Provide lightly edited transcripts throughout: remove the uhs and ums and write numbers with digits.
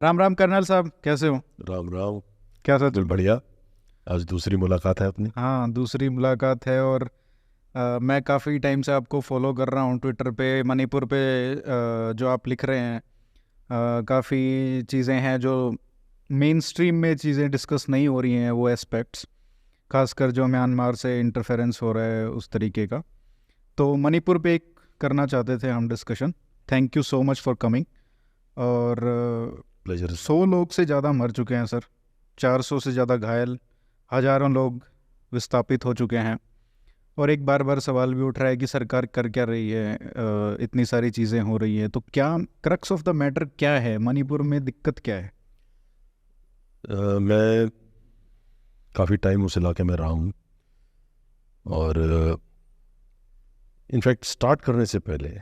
Ram Ram colonel साहब, कैसे हो? राम राम। क्या सच? दिल बढ़िया। आज दूसरी मुलाकात है अपनी। हाँ, दूसरी मुलाकात है। और मैं काफ़ी टाइम से आपको फॉलो कर रहा हूँ ट्विटर पे, मणिपुर पे। जो आप लिख रहे हैं, काफ़ी चीज़ें हैं जो मेन स्ट्रीम में चीज़ें डिस्कस नहीं हो रही हैं, वो एस्पेक्ट्स, खासकर जो म्यांमार से इंटरफेरेंस हो रहा है उस तरीके का। तो मणिपुर पे एक करना चाहते थे हम discussion. Thank you so much for coming. और प्लेजर। 100 लोग से ज़्यादा मर चुके हैं सर, 400 से ज़्यादा घायल, हजारों लोग विस्थापित हो चुके हैं। और एक बार बार सवाल भी उठ रहा है कि सरकार कर क्या रही है? इतनी सारी चीज़ें हो रही है तो क्या क्रक्स ऑफ द मैटर क्या है? मणिपुर में दिक्कत क्या है? मैं काफ़ी टाइम उस इलाके में रहा हूँ और इनफैक्ट स्टार्ट करने से पहले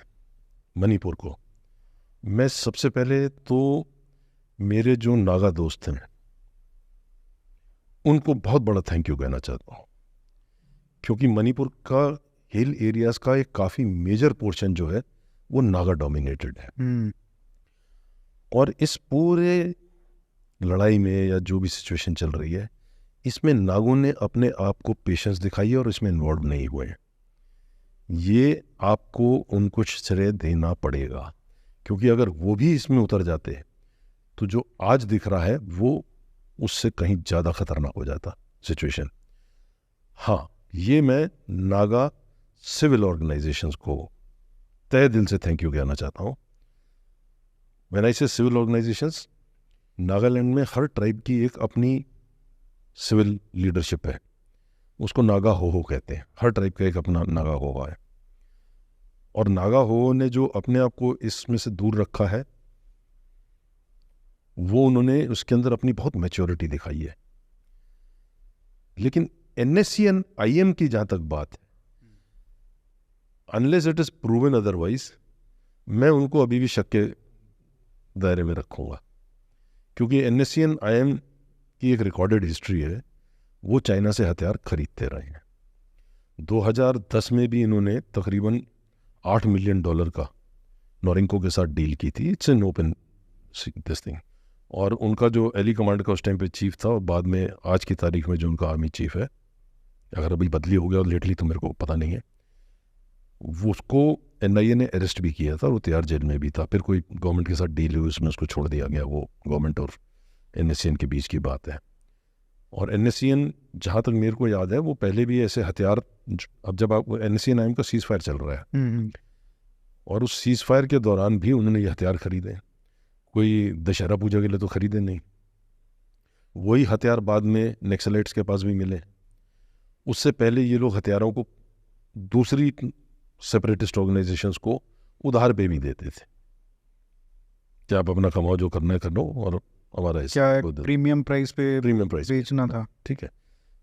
मणिपुर को मैं सबसे पहले तो मेरे जो नागा दोस्त हैं उनको बहुत बड़ा थैंक यू कहना चाहता हूँ, क्योंकि मणिपुर का हिल एरियाज़ का एक काफ़ी मेजर पोर्शन जो है वो नागा डोमिनेटेड है। हम्म। और इस पूरे लड़ाई में या जो भी सिचुएशन चल रही है, इसमें नागों ने अपने आप को पेशेंस दिखाई है और इसमें इन्वॉल्व नहीं हुए हैं। ये आपको उनको श्रेय देना पड़ेगा, क्योंकि अगर वो भी इसमें उतर जाते तो जो आज दिख रहा है वो उससे कहीं ज़्यादा खतरनाक हो जाता सिचुएशन। हाँ, ये मैं नागा सिविल ऑर्गेनाइजेशंस को तहे दिल से थैंक यू कहना चाहता हूँ। व्हेन आई से सिविल ऑर्गेनाइजेशंस, नागालैंड में हर ट्राइब की एक अपनी सिविल लीडरशिप है, उसको नागा हो कहते हैं। हर ट्राइब का एक अपना नागा हो है, और नागा हो ने जो अपने आप को इसमें से दूर रखा है वो उन्होंने उसके अंदर अपनी बहुत मैच्योरिटी दिखाई है। लेकिन एनएससी एंड आईएम की जहाँ तक बात है, unless it is proven otherwise, मैं उनको अभी भी शक के दायरे में रखूँगा, क्योंकि एनएससी एंड आईएम की एक रिकॉर्डेड हिस्ट्री है, वो चाइना से हथियार खरीदते रहे हैं। 2010 में भी इन्होंने तकरीबन $8 मिलियन का नोरिंको के साथ डील की थी। It's an open this thing. और उनका जो एली कमांड का उस टाइम पे चीफ था, और बाद में आज की तारीख में जो उनका आर्मी चीफ है, अगर अभी बदली हो गया और लेटली तो मेरे को पता नहीं है, वो उसको एनआईए ने अरेस्ट भी किया था और वो तिहाड़ जेल में भी था। फिर कोई गवर्नमेंट के साथ डील हुई, उसमें उसको छोड़ दिया गया। वो गवर्नमेंट और एनएससीएन के बीच की बात है। और एनएससीएन, जहाँ तक मेरे को याद है, वो पहले भी ऐसे हथियार, अब जब आप एनएससीएन आईएम का सीज फायर चल रहा है, हम्म। और उस सीज फायर के दौरान भी उन्होंने ये हथियार खरीदे। कोई दशहरा पूजा के लिए तो खरीदे नहीं। वही हथियार बाद में नक्सलाइट्स के पास भी मिले। उससे पहले ये लोग हथियारों को दूसरी सेपरेटिस्ट ऑर्गेनाइजेशंस को उधार पे भी देते थे कि आप अपना कमाओ, जो करना है कर लो, और हमारा क्या हिस्सा एक को दो, प्रीमियम प्राइस पे प्रीमियम प्राइस पे। बेचना था? ठीक है।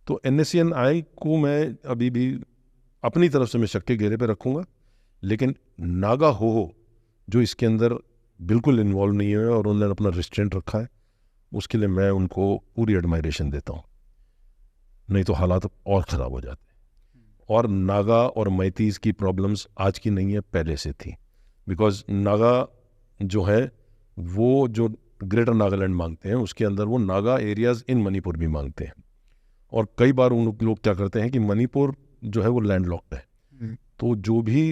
तो एनएससीएन आई को मैं अभी भी अपनी तरफ से मैं शक के घेरे पे रखूँगा। लेकिन नागा हो जो इसके अंदर बिल्कुल इन्वॉल्व नहीं है और उन्होंने अपना रिस्ट्रेंट रखा है, उसके लिए मैं उनको पूरी एडमायरेशन देता हूँ। नहीं तो हालात और ख़राब हो जाते। और नागा और मैतीज़ की प्रॉब्लम्स आज की नहीं है, पहले से थी। बिकॉज नागा जो है, वो जो ग्रेटर नागालैंड मांगते हैं, उसके अंदर वो नागा एरियाज़ इन मणिपुर भी मांगते हैं। और कई बार उन लोग क्या करते हैं कि मणिपुर जो है वो लैंड लॉक्ड है, हम्म। तो जो भी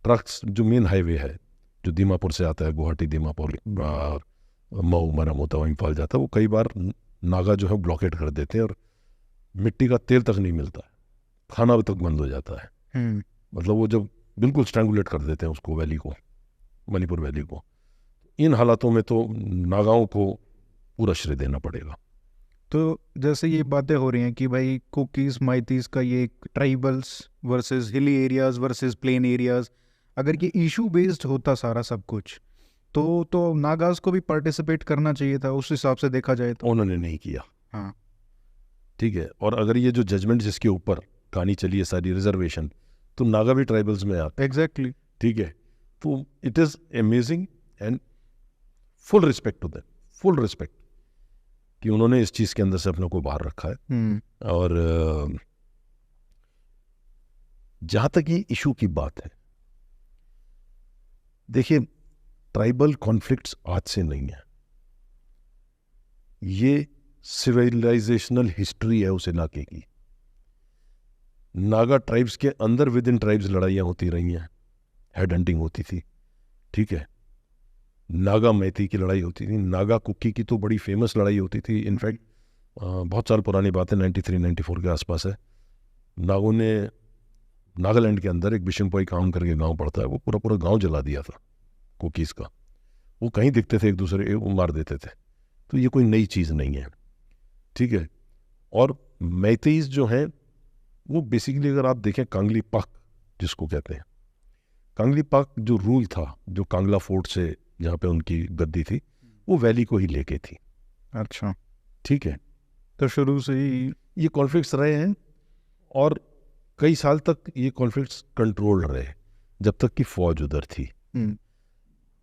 ट्रक्स, जो मेन हाईवे है जो दीमापुर से आता है, गुवाहाटी दीमापुर मऊ मरम होता हुआ इम्फाल जाता है, वो कई बार नागा जो है ब्लॉकेट कर देते हैं और मिट्टी का तेल तक नहीं मिलता है, खाना तक बंद हो जाता है। हम्म। मतलब वो जब बिल्कुल स्ट्रैंगुलेट कर देते हैं उसको, वैली को, मणिपुर वैली को। इन हालातों में तो नागाओं को पूरा श्रेय देना पड़ेगा। तो जैसे ये बातें हो रही हैं कि भाई कुकीज़ माइतीज़ का ये tribals versus hilly areas versus plain areas, अगर ये इशू बेस्ड होता सारा सब कुछ, तो नागाज को भी पार्टिसिपेट करना चाहिए था उस हिसाब से देखा जाए तो। उन्होंने नहीं किया। हाँ। ठीक है। और अगर ये जो जजमेंट जिसके ऊपर कहानी चली है सारी, रिजर्वेशन, तो नागा भी ट्राइबल्स में आते हैं। एग्जैक्टली। ठीक है। तो it is amazing and full respect to them, full respect कि उन्होंने इस चीज़ के अंदर से अपने को बाहर रखा है। हम्म। और जहाँ तक ये इशू की बात है, देखिए, ट्राइबल कॉन्फ्लिक्ट्स आज से नहीं है। ये सिविलाइजेशनल हिस्ट्री है उस इलाके की। नागा ट्राइब्स के अंदर विद इन ट्राइब्स लड़ाइयाँ होती रही हैं, हेड हंटिंग होती थी, ठीक है। नागा मैती की लड़ाई होती थी, नागा कुकी की तो बड़ी फेमस लड़ाई होती थी। इनफैक्ट बहुत साल पुरानी बात है, 93-94 के आसपास है। नागों ने नागालैंड के अंदर एक बिशनपोई काम करके गांव पड़ता है, वो पूरा पूरा गांव जला दिया था कुकीज़ का। वो कहीं दिखते थे एक दूसरे को मार देते थे। तो ये कोई नई चीज़ नहीं है, ठीक है। और मैतेईज जो हैं वो बेसिकली अगर आप देखें कांगली पाक जिसको कहते हैं, कांगली पाक जो रूल था, जो कांगला फोर्ट से जहाँ पे उनकी गद्दी थी, वो वैली को ही लेके थी। अच्छा, ठीक है। तो शुरू से ही ये कॉन्फ्लिक्ट्स रहे हैं और कई साल तक ये कॉन्फ्लिक्ट्स कंट्रोल रहे जब तक कि फौज उधर थी।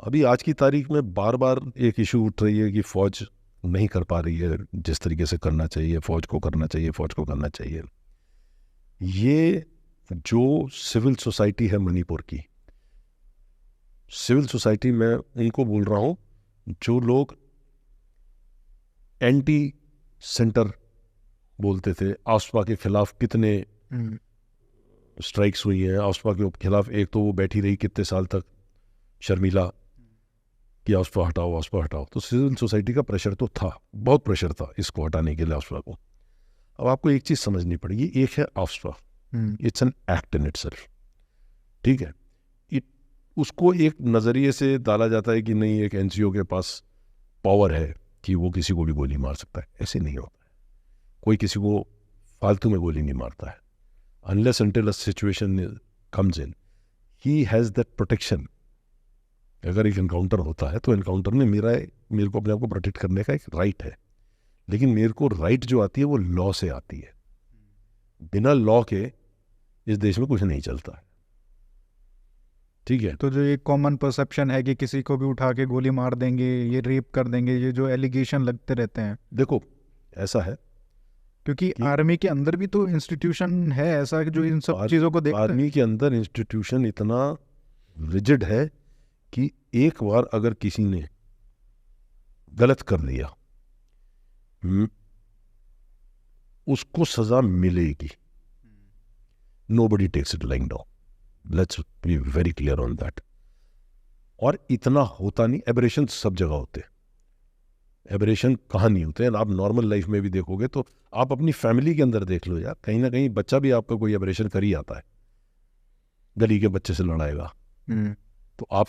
अभी आज की तारीख में बार बार एक इशू उठ रही है कि फौज नहीं कर पा रही है जिस तरीके से करना चाहिए, फौज को करना चाहिए, फौज को करना चाहिए। ये जो सिविल सोसाइटी है मणिपुर की, सिविल सोसाइटी में इनको बोल रहा हूँ, जो लोग एंटी सेंटर बोलते थे, आफ्सपा के खिलाफ कितने स्ट्राइक्स हुई हैं, आफ्सपा के खिलाफ एक तो वो बैठी रही कितने साल तक शर्मिला कि आफ्सपा हटाओ, आफ्सपा हटाओ। तो सिविल सोसाइटी का प्रेशर तो था, बहुत प्रेशर था इसको हटाने के लिए आफ्सपा को। अब आपको एक चीज़ समझनी पड़ेगी, एक है AFSPA, it's an act in itself, ठीक है। उसको एक नज़रिए से डाला जाता है कि नहीं एक एनजीओ के पास पावर है कि वो किसी को भी गोली मार सकता है। ऐसे नहीं होता है, कोई किसी को फालतू में गोली नहीं मारता है। Unless until a situation comes in, he has that protection. अगर एक इनकाउंटर होता है तो इनकाउंटर में मेरे को अपने आप को प्रोटेक्ट करने का एक राइट है, लेकिन मेरे को राइट जो आती है वो लॉ से आती है। बिना लॉ के इस देश में कुछ नहीं चलता है, ठीक है। तो जो एक कॉमन परसेप्शन है कि किसी को भी उठा के गोली मार देंगे, ये रेप कर देंगे, ये जो एलिगेशन लगते रहते हैं, देखो ऐसा है क्योंकि आर्मी के अंदर भी तो इंस्टीट्यूशन है ऐसा जो इन सब चीज़ों को देखता है। आर्मी के अंदर इंस्टीट्यूशन इतना रिजिड है कि एक बार अगर किसी ने गलत कर दिया उसको सजा मिलेगी। Nobody takes it lying down, let's be very clear on that. और इतना होता नहीं, एबरेशन सब जगह होते हैं, एबरेशन कहाँ नहीं होते हैं। आप नॉर्मल लाइफ में भी देखोगे तो आप अपनी फैमिली के अंदर देख लो यार, कहीं ना कहीं बच्चा भी आपका कोई एबरेशन कर ही आता है। गली के बच्चे से लड़ाएगा तो आप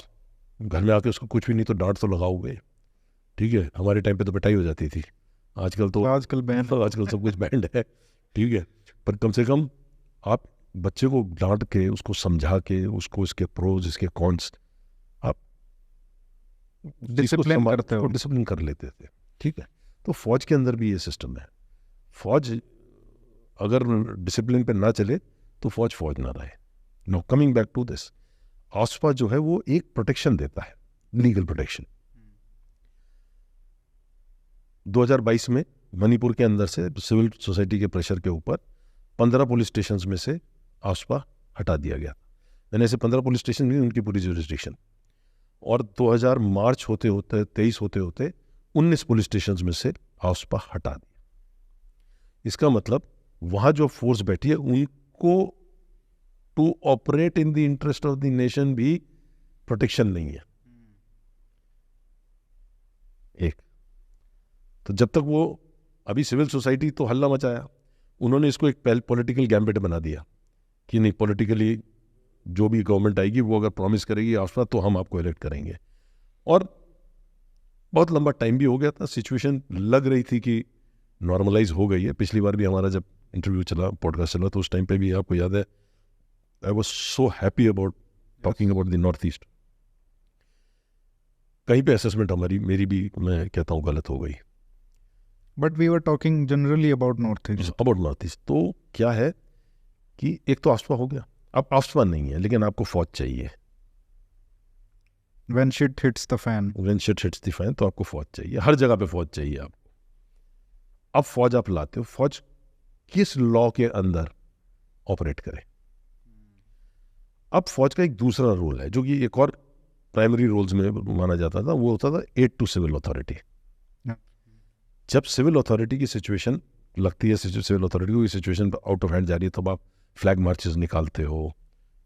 घर में आके उसको कुछ भी नहीं तो डांट तो लगाओगे, ठीक है। हमारे टाइम पे तो पिटाई हो जाती थी, आजकल सब कुछ बैंड है, ठीक है। पर कम से कम आप बच्चे को डांट के, उसको समझा के, उसको इसके प्रोज इसके कॉन्स आप डिसिप्लिन करते हो, डिसिप्लिन कर लेते थे, ठीक है। तो फौज के अंदर भी ये सिस्टम है। फौज अगर डिसिप्लिन पे ना चले तो फौज ना रहे। No, coming back to this, AFSPA जो है वो एक प्रोटेक्शन देता है, लीगल प्रोटेक्शन। 2022 में मणिपुर के अंदर से सिविल सोसाइटी के प्रेशर के ऊपर 15 पुलिस स्टेशंस में से आफ्सपा हटा दिया गया। मैंने ऐसे 15 पुलिस स्टेशन में उनकी पूरी जुरिस्डिक्शन, और 2000 मार्च होते होते 23 होते होते 19 पुलिस स्टेशंस में से आफ्सपा हटा दिया। इसका मतलब वहाँ जो फोर्स बैठी है उनको to operate in the interest of the nation भी प्रोटेक्शन नहीं है। एक तो जब तक वो, अभी सिविल सोसाइटी तो हल्ला मचाया, उन्होंने इसको एक पॉलिटिकल गैम्बिट बना दिया कि नहीं, पॉलिटिकली जो भी गवर्नमेंट आएगी वो अगर प्रॉमिस करेगी आफ्सपा तो हम आपको इलेक्ट करेंगे। और बहुत लंबा टाइम भी हो गया था, सिचुएशन लग रही थी कि नॉर्मलाइज हो गई है। पिछली बार भी हमारा जब इंटरव्यू चला, पॉडकास्ट चला, तो उस टाइम पे भी आपको याद है, I was so happy about talking about the north east. कहीं पे असेसमेंट मेरी भी मैं कहता हूँ गलत हो गई, but we were talking generally about North East. तो क्या है कि एक तो आफ्सपा हो गया, अब आफ्सपा नहीं है लेकिन आपको फौज चाहिए। When shit hits the fan, तो आपको फौज चाहिए, हर जगह पे फौज चाहिए आपको। अब फौज आप लाते हो, फौज किस लॉ के अंदर ऑपरेट करे। अब फौज का एक दूसरा रोल है जो कि एक और प्राइमरी रोल्स में माना जाता था, वो होता था एड टू सिविल अथॉरिटी। जब सिविल अथॉरिटी की सिचुएशन लगती है, सिविल अथॉरिटी को सिचुएशन आउट ऑफ हैंड जा रही है, तब आप फ्लैग मार्चेस निकालते हो,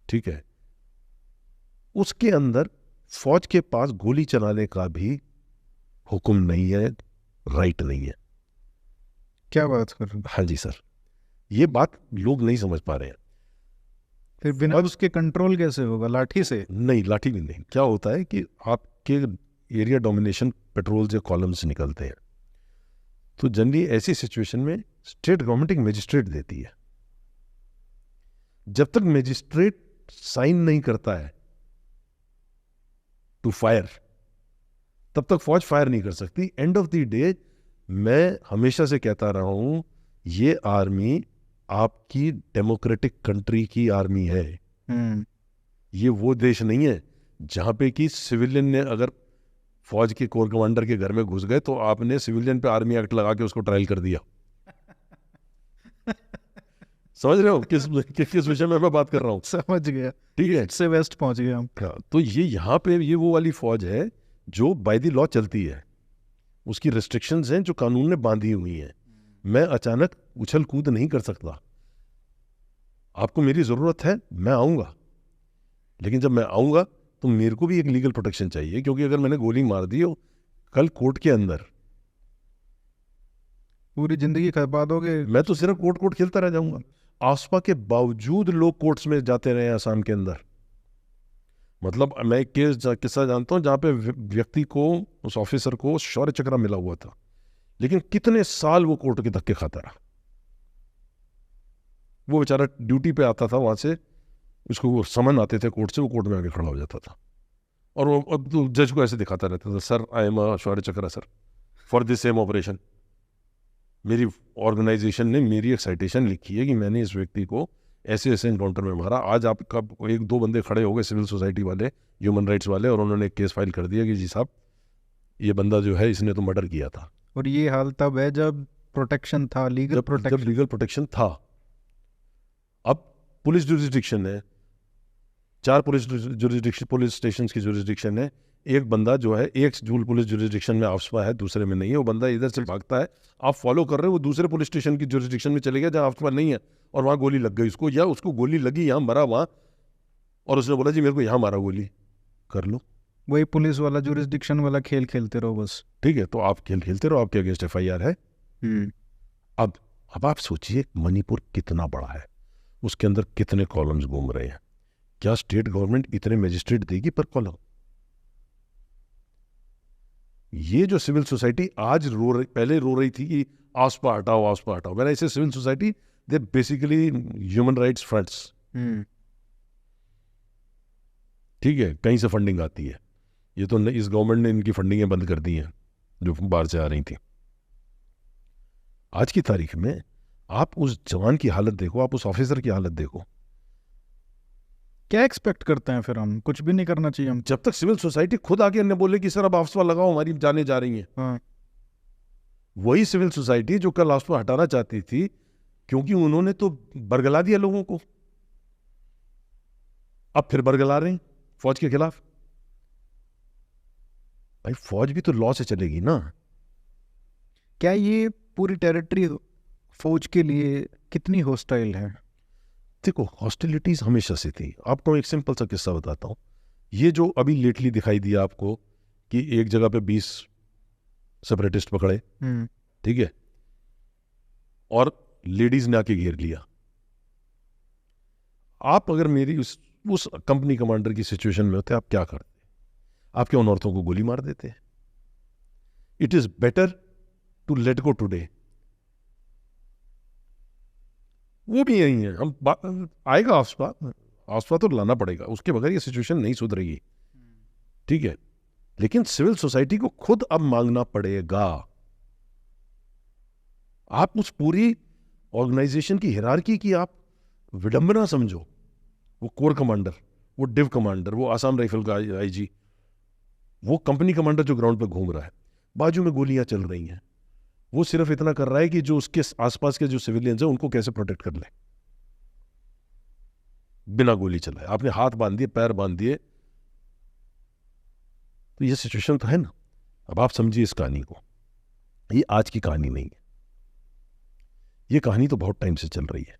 ठीक है। उसके अंदर फौज के पास गोली चलाने का भी हुक्म नहीं है, राइट नहीं है। क्या बात कर रहे हो? हाँ जी सर, ये बात लोग नहीं समझ पा रहे हैं। फिर बिना उसके कंट्रोल कैसे होगा? लाठी से? नहीं, लाठी भी नहीं। क्या होता है कि आपके एरिया डोमिनेशन पेट्रोल या कॉलम्स निकलते हैं, तो जनरली ऐसी सिचुएशन में स्टेट गवर्नमेंट एक मजिस्ट्रेट देती है। जब तक मजिस्ट्रेट साइन नहीं करता है टू फायर, तब तक फौज फायर नहीं कर सकती। एंड ऑफ द डे मैं हमेशा से कहता रहा हूं, ये आर्मी आपकी डेमोक्रेटिक कंट्री की आर्मी है। ये वो देश नहीं है जहां पे कि सिविलियन ने अगर फौज के कोर कमांडर के घर में घुस गए तो आपने सिविलियन पे आर्मी एक्ट लगा के उसको ट्रायल कर दिया। समझ रहे हो किस विषय में मैं बात कर रहा हूँ? समझ गया, ठीक है, से वेस्ट पहुंच गए हम। तो ये यहाँ पे ये वो वाली फौज है जो बाय द लॉ चलती है, उसकी रिस्ट्रिक्शंस हैं जो कानून ने बांधी हुई हैं। मैं अचानक उछल कूद नहीं कर सकता। आपको मेरी जरूरत है, मैं आऊंगा, लेकिन जब मैं आऊंगा तो मेरे को भी एक लीगल प्रोटेक्शन चाहिए, क्योंकि अगर मैंने गोली मार दी हो कल कोर्ट के अंदर, पूरी जिंदगी खपा दोगे। मैं तो सिर्फ कोर्ट खेलता रह जाऊंगा। आसपा के बावजूद लोग कोर्ट्स में जाते रहे आसाम के अंदर। मतलब मैं एक किस्सा जानता हूं जहां पे व्यक्ति को, उस ऑफिसर को शौर्य चक्र मिला हुआ था, लेकिन कितने साल वो कोर्ट के धक्के खाता रहा। वो बेचारा ड्यूटी पे आता था, वहां से उसको वो समन आते थे कोर्ट से, वो कोर्ट में आके खड़ा हो जाता था और वो अब तो जज को ऐसे दिखाता रहता था, सर आई एम अ शौर्य चक्र sir for this same operation. मेरी ऑर्गेनाइजेशन ने मेरी एक साइटेशन लिखी है कि मैंने इस व्यक्ति को ऐसे ऐसे इनकाउंटर में मारा। आज आपका एक दो बंदे खड़े हो गए सिविल सोसाइटी वाले, ह्यूमन राइट्स वाले, और उन्होंने एक केस फाइल कर दिया कि जी साहब ये बंदा जो है इसने तो मर्डर किया था। और ये हाल तब है जब प्रोटेक्शन था, लीगल प्रोटेक्शन। जब लीगल प्रोटेक्शन था। अब पुलिस जुरिस्डिक्शन है, 4 पुलिस स्टेशन की जुरिस्डिक्शन है। एक बंदा जो है एक पुलिस जुरिस्डिक्शन में आफ्सपा है, दूसरे में नहीं है। वो बंदा इधर से भागता है, आप फॉलो कर रहे हो, वो दूसरे पुलिस स्टेशन की जुरिस्डिक्शन में चले गया जहाँ आफ्सपा नहीं है, और वहाँ गोली लग गई उसको, या उसको गोली लगी यहाँ, मरा वहाँ, और उसने बोला जी मेरे को यहाँ मारा गोली, कर लो। वही पुलिस वाला जुरिस्डिक्शन वाला खेल खेलते रहो बस। ठीक है, तो आप खेल खेलते रहो, आपके अगेंस्ट FIR है। अब आप सोचिए मणिपुर कितना बड़ा है, उसके अंदर कितने कॉलम्स घूम रहे हैं। क्या स्टेट गवर्नमेंट इतने मजिस्ट्रेट देगी पर कॉलम? ये जो सिविल सोसाइटी आज पहले रो रही थी कि आसपा हटाओ आसपा हटाओ, मैंने इसे civil society they basically human rights fronts. ठीक है, कहीं से फंडिंग आती है, ये तो इस गवर्नमेंट ने इनकी फंडिंगें बंद कर दी हैं जो बाहर से आ रही थी। आज की तारीख में आप उस जवान की हालत देखो, आप उस ऑफिसर की हालत देखो। क्या एक्सपेक्ट करते हैं फिर हम? कुछ भी नहीं करना चाहिए हम? जब तक सिविल सोसाइटी खुद आके न बोले कि सर अब आफ्सपा लगाओ, हमारी जाने जा रही हैं। हाँ। वही सिविल सोसाइटी जो कल आफ्सपा हटाना चाहती थी, क्योंकि उन्होंने तो बरगला दिया लोगों को, अब फिर बरगला रहे हैं फौज के खिलाफ। भाई फौज भी तो लॉ से चलेगी ना। क्या ये पूरी टेरिटरी फौज के लिए कितनी हॉस्टाइल है? देखो, हॉस्टिलिटीज हमेशा से थी। आपको एक सिंपल सा किस्सा बताता हूं। ये जो अभी लेटली दिखाई दिया आपको कि एक जगह पे 20 सेपरेटिस्ट पकड़े, ठीक है, और लेडीज ने आके घेर लिया। आप अगर मेरी उस कंपनी कमांडर की सिचुएशन में होते, आप क्या करते? आप क्या उन औरतों को गोली मार देते? It is better to let go today. वो भी यही है, हम आएगा आफ्सपा तो लाना पड़ेगा, उसके बगैर ये सिचुएशन नहीं सुधरेगी। ठीक है, लेकिन सिविल सोसाइटी को खुद अब मांगना पड़ेगा। आप उस पूरी ऑर्गेनाइजेशन की हिरार्की की आप विडंबना समझो। वो कोर कमांडर, वो डिव कमांडर, वो आसाम राइफल का IG, वो कंपनी कमांडर जो ग्राउंड पे घूम रहा है, बाजू में गोलियां चल रही हैं, वो सिर्फ इतना कर रहा है कि जो उसके आसपास के जो सिविलियंस हैं उनको कैसे प्रोटेक्ट कर ले, बिना गोली चलाए। आपने हाथ बांध दिए, पैर बांध दिए, तो ये सिचुएशन तो है ना। अब आप समझिए इस कहानी को। ये आज की कहानी नहीं है, ये कहानी तो बहुत टाइम से चल रही है।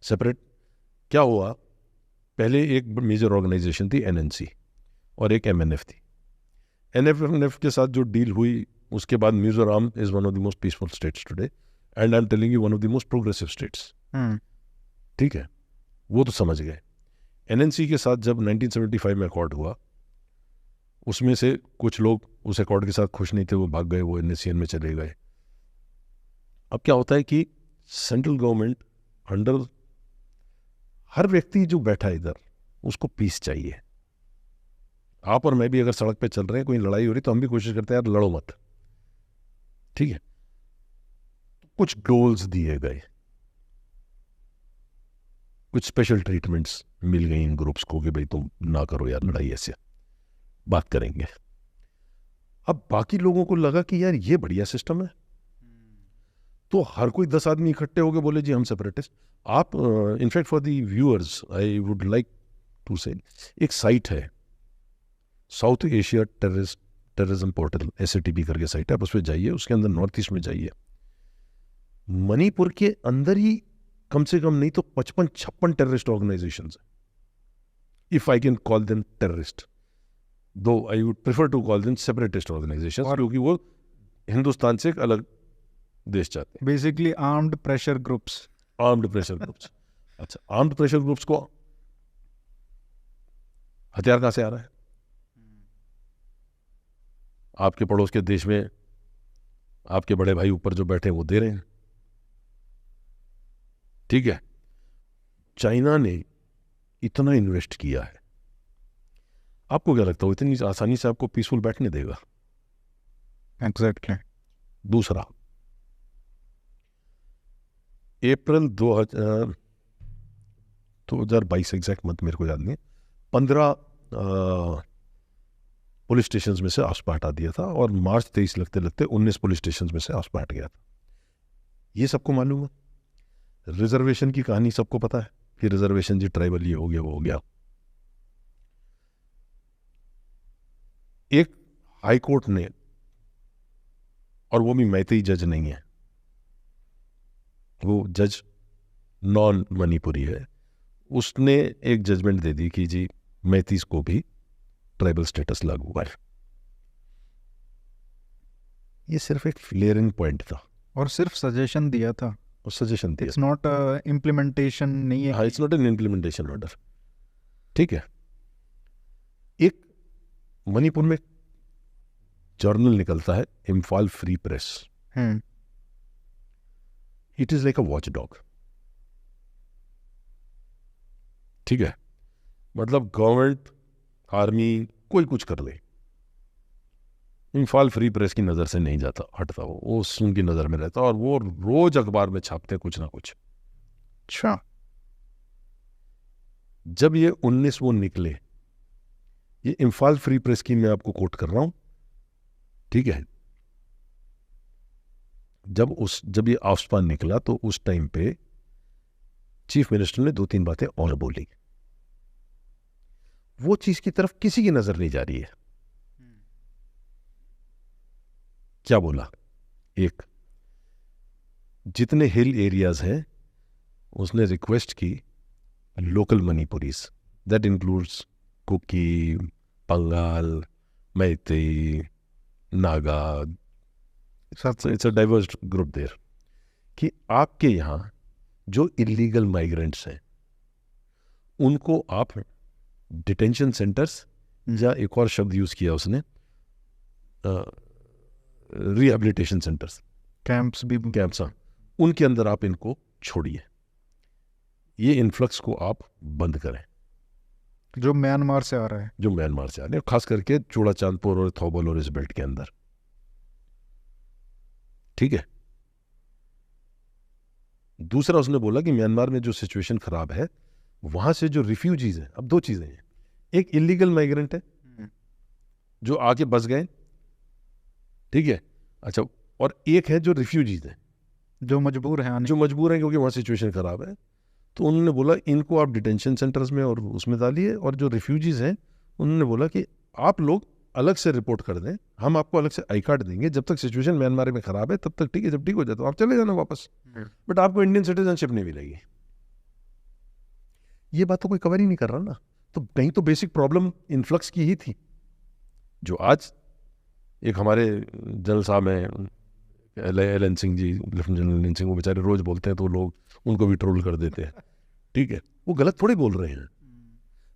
सेपरेट क्या हुआ, पहले एक मेजर ऑर्गेनाइजेशन थी एनएनसी और एक एमएनएफ थी। एनएफ के साथ जो डील हुई उसके बाद Mizoram is one of the most peaceful states today and I am telling you one of the most progressive states. ठीक है, वो तो समझ गए। एनएनसी के साथ जब 1975 में अकॉर्ड हुआ, उसमें से कुछ लोग उस अकॉर्ड के साथ खुश नहीं थे, वो भाग गए, वो एनएसीएन में चले गए। अब क्या होता है कि सेंट्रल गवर्नमेंट अंडर, हर व्यक्ति जो बैठा है इधर उसको पीस चाहिए। आप और मैं भी अगर सड़क पे चल रहे हैं, कोई लड़ाई हो रही, तो हम भी कोशिश करते हैं यार लड़ो मत, ठीक है। कुछ गोल्स दिए गए, कुछ स्पेशल ट्रीटमेंट्स मिल गई इन ग्रुप्स को कि भाई तुम ना करो यार लड़ाई, ऐसे बात करेंगे। अब बाकी लोगों को लगा कि यार ये बढ़िया सिस्टम है, तो हर कोई 10 आदमी इकट्ठे हो गए, बोले जी हम सेपरेटिस्ट। आप in fact for the viewers I would like to say, एक साइट है South Asia terrorism portal, SATP करके साइट है, आप उस पर जाइए, उसके अंदर नॉर्थ ईस्ट में जाइए, मणिपुर के अंदर ही कम से कम नहीं तो 55-56 टेररिस्ट ऑर्गेनाइजेशन है, if I can call them terrorist, though I would prefer to call them separatist organisation, क्योंकि वो हिंदुस्तान से एक अलग देश चाहते हैं। Basically armed pressure groups. Armed pressure groups. अच्छा, आर्म्ड प्रेशर ग्रुप्स को हथियार कहां से आ रहा है? आपके पड़ोस के देश में आपके बड़े भाई ऊपर जो बैठे हैं वो दे रहे हैं, ठीक है। चाइना ने इतना इन्वेस्ट किया है, आपको क्या लगता है वो इतनी आसानी से आपको पीसफुल बैठने देगा? एग्जैक्टली। दूसरा, अप्रैल 2022 एग्जैक्ट मंथ मेरे को याद नहीं, 15 पुलिस स्टेशंस में से आसपा हटा दिया था, और मार्च 23 लगते लगते 19 पुलिस स्टेशंस में से आसपा हट गया था। ये सबको मालूम है। रिजर्वेशन की कहानी सबको पता है कि रिजर्वेशन जी ट्राइबल ये हो गया वो हो गया। एक हाई कोर्ट ने, और वो भी मैतेई जज नहीं है, वो जज नॉन मणिपुरी है, उसने एक जजमेंट दे दी कि जी मैतीस को भी ट्राइबल स्टेटस लागू हुआ है। ये सिर्फ एक फ्लेयरिंग पॉइंट था, और सिर्फ सजेशन दिया था, और सजेशन दिया। इट्स नॉट इम्प्लीमेंटेशन नहीं है। हाँ, it's not an implementation order, ठीक है। एक मणिपुर में जर्नल निकलता है, Imphal free press. It is like a watch dog, ठीक है। मतलब गवर्नमेंट, आर्मी, कोई कुछ कर ले, इम्फाल फ्री प्रेस की नज़र से नहीं जाता, हटता, वो उनकी नज़र में रहता, और वो रोज अखबार में छापते कुछ ना कुछ। अच्छा, जब ये 19 वो निकले, ये इम्फाल फ्री प्रेस की मैं आपको कोट कर रहा हूं, ठीक है। जब ये आसपान निकला तो उस टाइम पे चीफ मिनिस्टर ने 2-3 बातें और बोली। वो चीज की तरफ किसी की नजर नहीं जा रही है। क्या बोला? एक, जितने हिल एरियाज हैं उसने रिक्वेस्ट की local Manipuris, that includes Kuki, Bengal, Meitei, Naga, it's a diverse group there, कि आपके यहां जो इलीगल माइग्रेंट्स हैं उनको आप डिटेंशन सेंटर्स, या एक और शब्द यूज किया उसने, रिहेबिलिटेशन सेंटर्स, कैंप्स भी, कैंप्स, उनके अंदर आप इनको छोड़िए, ये इन्फ्लक्स को आप बंद करें, जो म्यांमार से आ रहा है, जो म्यांमार से आ रहे हैं, खास करके चूड़ाचांदपुर और थौबल और इस बेल्ट के अंदर, ठीक है। दूसरा उसने बोला कि म्यांमार में जो सिचुएशन खराब है, वहां से जो रिफ्यूजीज हैं, अब दो चीजें हैं, एक इलीगल माइग्रेंट है जो आके बस गए, ठीक है, अच्छा, और एक है जो रिफ्यूजीज हैं जो मजबूर हैं आने, जो मजबूर हैं क्योंकि वहां सिचुएशन खराब है। तो उन्होंने बोला इनको आप डिटेंशन सेंटर्स में और उसमें डालिए, और जो रिफ्यूजीज हैं उन्होंने बोला कि आप लोग अलग से रिपोर्ट कर दें, हम आपको अलग से आई कार्ड देंगे, जब तक सिचुएशन म्यांमार में खराब है तब तक ठीक है, जब ठीक हो जाए तो आप चले जाना वापस, बट आपको इंडियन सिटीजनशिप नहीं मिलेगी। ये बात तो कोई कवर ही नहीं कर रहा ना। तो कहीं तो बेसिक प्रॉब्लम इन्फ्लक्स की ही थी, जो आज एक हमारे जनरल साहब हैं L N Singh ji, lieutenant general L N Singh, वो बेचारे रोज बोलते हैं तो लोग उनको भी ट्रोल कर देते हैं, ठीक है, वो गलत थोड़ी बोल रहे हैं।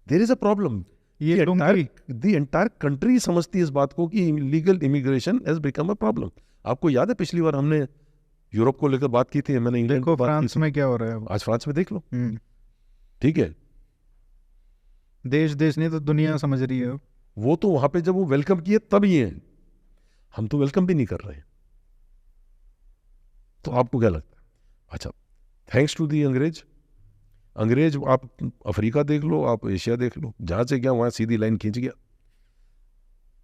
There is a problem. ये द एंटायर कंट्री समझती है इस बात को कि legal immigration has become a problem. आपको याद है पिछली बार हमने यूरोप को लेकर बात की थी, मैंने इंग्लैंड देखो फ्रांस में क्या हो रहा है, आज फ्रांस में देख लो, ठीक है, देश देश नहीं तो दुनिया समझ रही है। वो तो वहां पे जब वो वेलकम किए तब ये है, हम तो वेलकम भी नहीं कर रहे हैं। तो आपको क्या लगता है? अच्छा, थैंक्स टू दी अंग्रेज, आप अफ्रीका देख लो, आप एशिया देख लो, जहां से गया वहां सीधी लाइन खींच गया।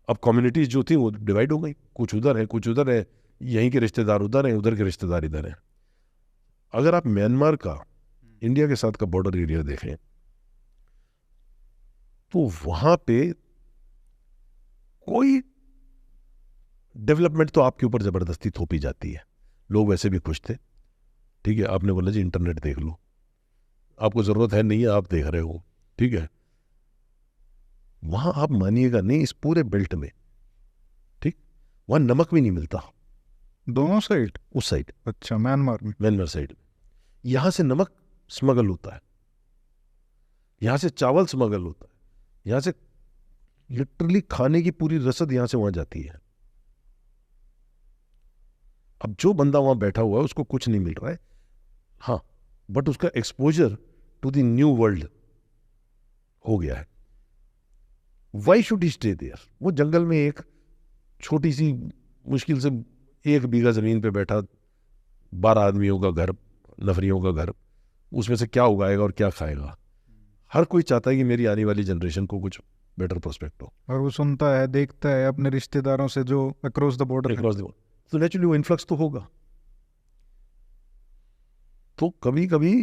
अब कम्युनिटीज जो थी वो डिवाइड हो गई, कुछ उधर है कुछ उधर है, यहीं के रिश्तेदार उधर हैं, उधर के रिश्तेदार इधर हैं। अगर आप म्यांमार का इंडिया के साथ का बॉर्डर एरिया देखें तो वहां पे कोई डेवलपमेंट तो आपके ऊपर जबरदस्ती थोपी जाती है। लोग वैसे भी खुश थे, ठीक है, आपने बोला जी इंटरनेट देख लो, आपको जरूरत है नहीं है, आप देख रहे हो, ठीक है। वहां आप मानिएगा नहीं, इस पूरे बेल्ट में, ठीक, वहां नमक भी नहीं मिलता। दोनों साइड? उस साइड, अच्छा, म्यांमार साइड, यहां से नमक स्मगल होता है, यहां से चावल स्मगल होता है, यहां से लिटरली खाने की पूरी रसद यहां से वहां जाती है। अब जो बंदा वहां बैठा हुआ है उसको कुछ नहीं मिल रहा है, हाँ, बट उसका exposure to the new world हो गया है। Why should he stay there? वो जंगल में एक छोटी सी मुश्किल से 1 बीघा जमीन पे बैठा, 12 आदमियों का घर, नफरियों का घर, उसमें से क्या उगाएगा और क्या खाएगा? हर कोई चाहता है कि मेरी आने वाली जनरेशन को कुछ बेटर प्रोस्पेक्ट हो, और वो सुनता है देखता है अपने रिश्तेदारों से जो अक्रॉस द बॉर्डर, तो नेचुरली वो इन्फ्लक्स तो होगा। तो कभी कभी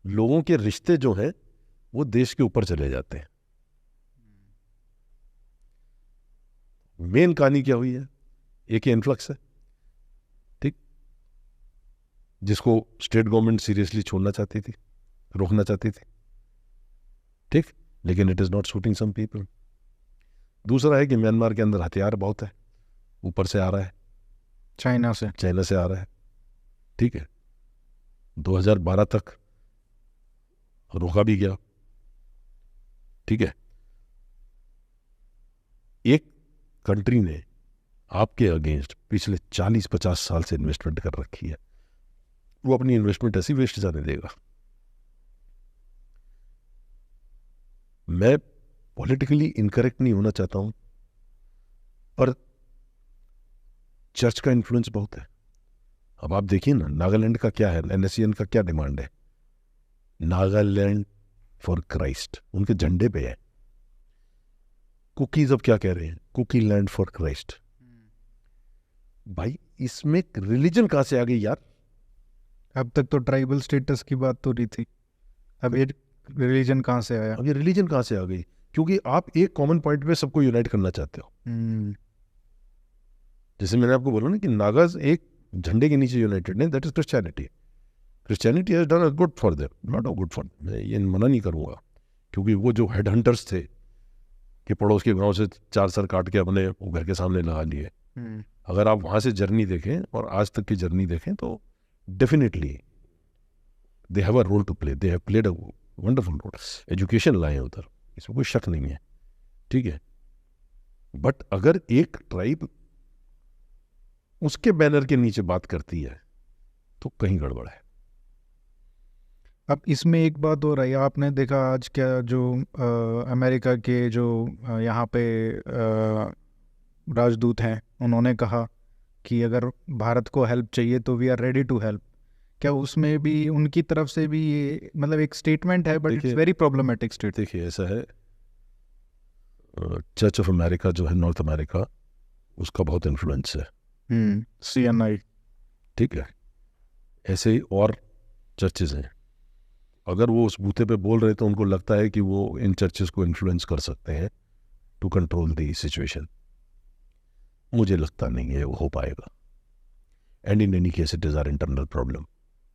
लोगों के रिश्ते जो हैं वो देश के ऊपर चले जाते हैं। मेन कहानी क्या हुई है? एक ही इन्फ्लक्स है, ठीक, जिसको स्टेट गवर्नमेंट सीरियसली छोड़ना चाहती थी, रोकना चाहती थी, ठीक, लेकिन it is not suiting some people. दूसरा है कि म्यांमार के अंदर हथियार बहुत है, ऊपर से आ रहा है, चाइना से आ रहा है, ठीक है, 2012 तक रोका भी गया, ठीक है। एक कंट्री ने आपके अगेंस्ट पिछले 40-50 साल से इन्वेस्टमेंट कर रखी है, वो अपनी इन्वेस्टमेंट ऐसी वेस्ट जाने देगा? मैं पॉलिटिकली इनकरेक्ट नहीं होना चाहता हूं, पर चर्च का इन्फ्लुएंस बहुत है। अब आप देखिए ना, नागालैंड का क्या है, NSCN का क्या डिमांड है? नागालैंड फॉर क्राइस्ट उनके झंडे पे है। कुकीज अब क्या कह रहे हैं? Kuki land for Christ. भाई इसमें रिलीजन कहां से आ गई यार? अब तक तो ट्राइबल स्टेटस की बात तो रही थी, अब ये रिलीजन कहाँ से आया? अब ये रिलीजन कहां से आ गई? क्योंकि आप एक कॉमन पॉइंट पे सबको यूनाइट करना चाहते हो। जैसे मैंने आपको बोला ना कि नागाज एक झंडे के नीचे यूनाइटेड है, that is Christianity has done good for them, not a good for, मैं ये मना नहीं करूंगा, क्योंकि वो जो हेड हंटर्स थे कि पड़ोस के गांव से 4 सर काट के अपने घर के सामने लगा लिए, अगर आप वहां से जर्नी देखें और आज तक की जर्नी देखें तो definitely they have a role to play, they have played a wonderful role. Education लाए उधर, इसमें कोई शक नहीं है, ठीक है, बट अगर एक ट्राइब उसके बैनर के नीचे बात करती है तो कहीं गड़बड़ है। अब इसमें एक बात हो रही है, आपने देखा आज क्या जो अमेरिका के जो यहाँ पे राजदूत हैं, उन्होंने कहा कि अगर भारत को हेल्प चाहिए तो we are ready to help. क्या उसमें भी उनकी तरफ से भी ये मतलब एक स्टेटमेंट है, but it's very problematic statement. देखिए ऐसा है, चर्च ऑफ अमेरिका जो है नॉर्थ अमेरिका, उसका बहुत इन्फ्लुएंस है, CNI, ठीक है, ऐसे ही और चर्चेज हैं। अगर वो उस बूथे पे बोल रहे तो उनको लगता है कि वो इन चर्चेज को इन्फ्लुएंस कर सकते हैं, टू कंट्रोल द सिचुएशन, मुझे लगता नहीं है वो हो पाएगा. And in any case it is our internal problem.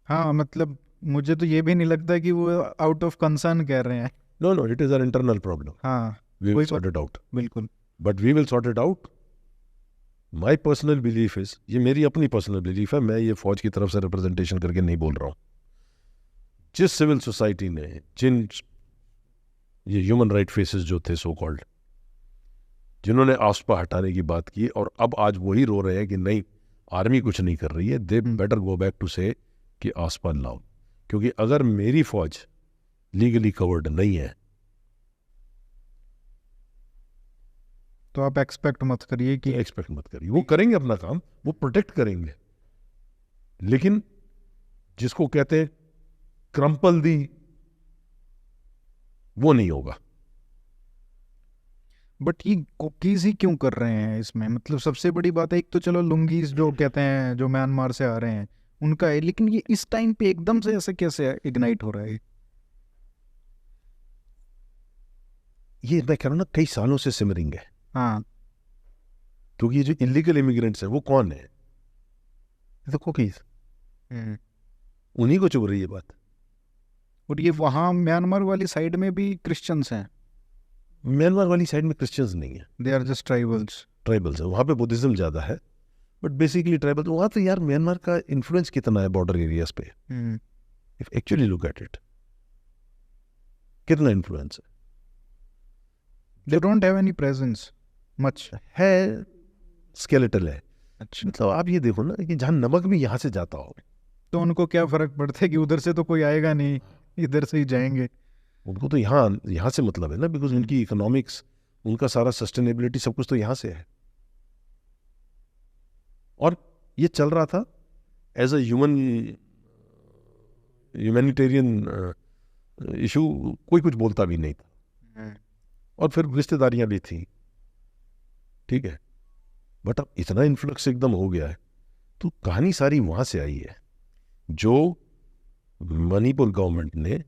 हाँ मतलब मुझे तो ये भी नहीं लगता कि वो आउट ऑफ कंसर्न कह रहे हैं. No no, it is our internal problem. हाँ वी विल वही सॉर्ट इट आउट. बिल्कुल. But we will sort it out. My personal belief is, ये मेरी अपनी पर्सनल बिलीफ है, मैं ये फौज की तरफ से रिप्रेजेंटेशन करके नहीं बोल रहा हूँ. जिस सिविल सोसाइटी ने, जिन ये ह्यूमन राइट फेसेस जो थे सो कॉल्ड, जिन्होंने आसपा हटाने की बात की और अब आज वही रो रहे हैं कि नहीं आर्मी कुछ नहीं कर रही है, they better go back to say कि आसपा लाओ. क्योंकि अगर मेरी फौज लीगली कवर्ड नहीं है तो आप एक्सपेक्ट मत करिए कि एक्सपेक्ट मत करिए. वो करेंगे अपना काम, वो प्रोटेक्ट करेंगे, लेकिन जिसको कहते हैं क्रम्पल दी, वो नहीं होगा. बट ये कुकीज ही क्यों कर रहे हैं इसमें? मतलब सबसे बड़ी बात है, एक तो चलो लुंगीज जो कहते हैं जो म्यांमार से आ रहे हैं उनका है, लेकिन ये इस टाइम पे एकदम से ऐसे कैसे इग्नाइट हो रहा है? ये मैं कह रहा हूं ना, कई सालों से सिमरिंग है. हाँ. क्योंकि ये जो इलीगल इमिग्रेंट्स हैं वो कौन है? ये तो कुकीज, उन्हीं को चुभ रही है बात. और ये वहाँ म्यांमार वाली साइड में भी क्रिश्चियंस हैं. म्यांमार वाली साइड में क्रिश्चियंस नहीं है, they are just tribals. Tribals है. वहाँ पे बुद्धिज्म ज़्यादा है, बट बेसिकली ट्राइबल. वहाँ तो यार म्यांमार का इन्फ्लुएंस कितना है बॉर्डर एरियाज पे, if actually look at it, कितना इन्फ्लुएंस है. They don't have any presence much है, स्केलेटल है. अच्छा. मतलब आप ये देखो ना कि जहाँ नमक भी यहाँ से जाता हो, तो उनको क्या फर्क पड़ता है कि उधर से तो कोई आएगा नहीं, इधर से ही जाएंगे. उनको तो यहाँ से मतलब है ना, बिकॉज उनकी इकोनॉमिक्स, उनका सारा सस्टेनेबिलिटी सब कुछ तो यहाँ से है. और ये चल रहा था एज अ ह्यूमैनिटेरियन इशू, कोई कुछ बोलता भी नहीं था. और फिर रिश्तेदारियां भी थी, ठीक है. बट अब इतना इन्फ्लक्स एकदम हो गया है, तो कहानी सारी वहां से आई है, जो मणिपुर गवर्नमेंट ने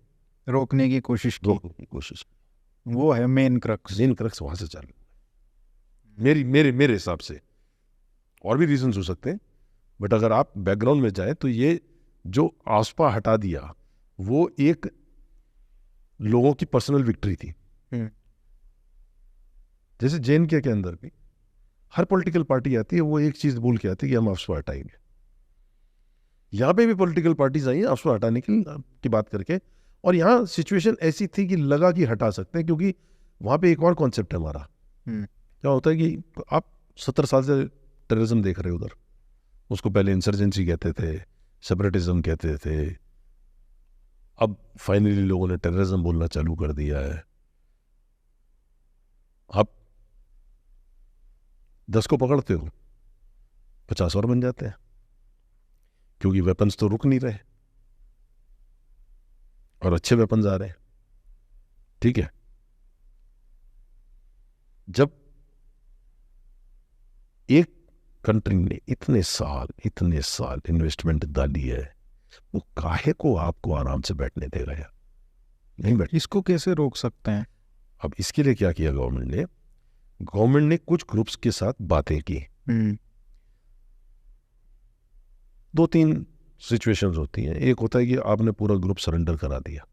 रोकने की कोशिश की. रोकने की कोशिश. वो है मेन क्रक्स वहां से चल मेरे हिसाब से. और भी रीजंस हो सकते हैं, बट अगर आप बैकग्राउंड में जाए तो ये जो आसपा हटा दिया वो एक लोगों की पर्सनल विक्ट्री थी. जैसे JNK के अंदर भी हर पॉलिटिकल पार्टी आती है, वो एक चीज बोल के आती है कि हम आसपा हटाएंगे. यहां पे भी पॉलिटिकल पार्टीज आई आसपा हटाने की बात करके, और यहाँ सिचुएशन ऐसी थी कि लगा कि हटा सकते हैं, क्योंकि वहां पे एक और कॉन्सेप्ट है हमारा. क्या होता है कि आप 70 साल से टेररिज्म देख रहे हो उधर, उसको पहले इंसर्जेंसी कहते थे, सेपरेटिज्म कहते थे, अब फाइनली लोगों ने टेररिज्म बोलना चालू कर दिया है. आप 10 को पकड़ते हो, 50 और बन जाते हैं, क्योंकि वेपन्स तो रुक नहीं रहे और अच्छे वेपन्स आ रहे हैं. ठीक है, जब एक कंट्री ने इतने साल इन्वेस्टमेंट डाली है, वो काहे को आपको आराम से बैठने देगा यार? नहीं बैठ. इसको कैसे रोक सकते हैं? अब इसके लिए क्या किया गवर्नमेंट ने कुछ ग्रुप्स के साथ बातें की. 2-3 सिचुएशंस होती हैं. एक होता है कि आपने पूरा ग्रुप सरेंडर करा दिया,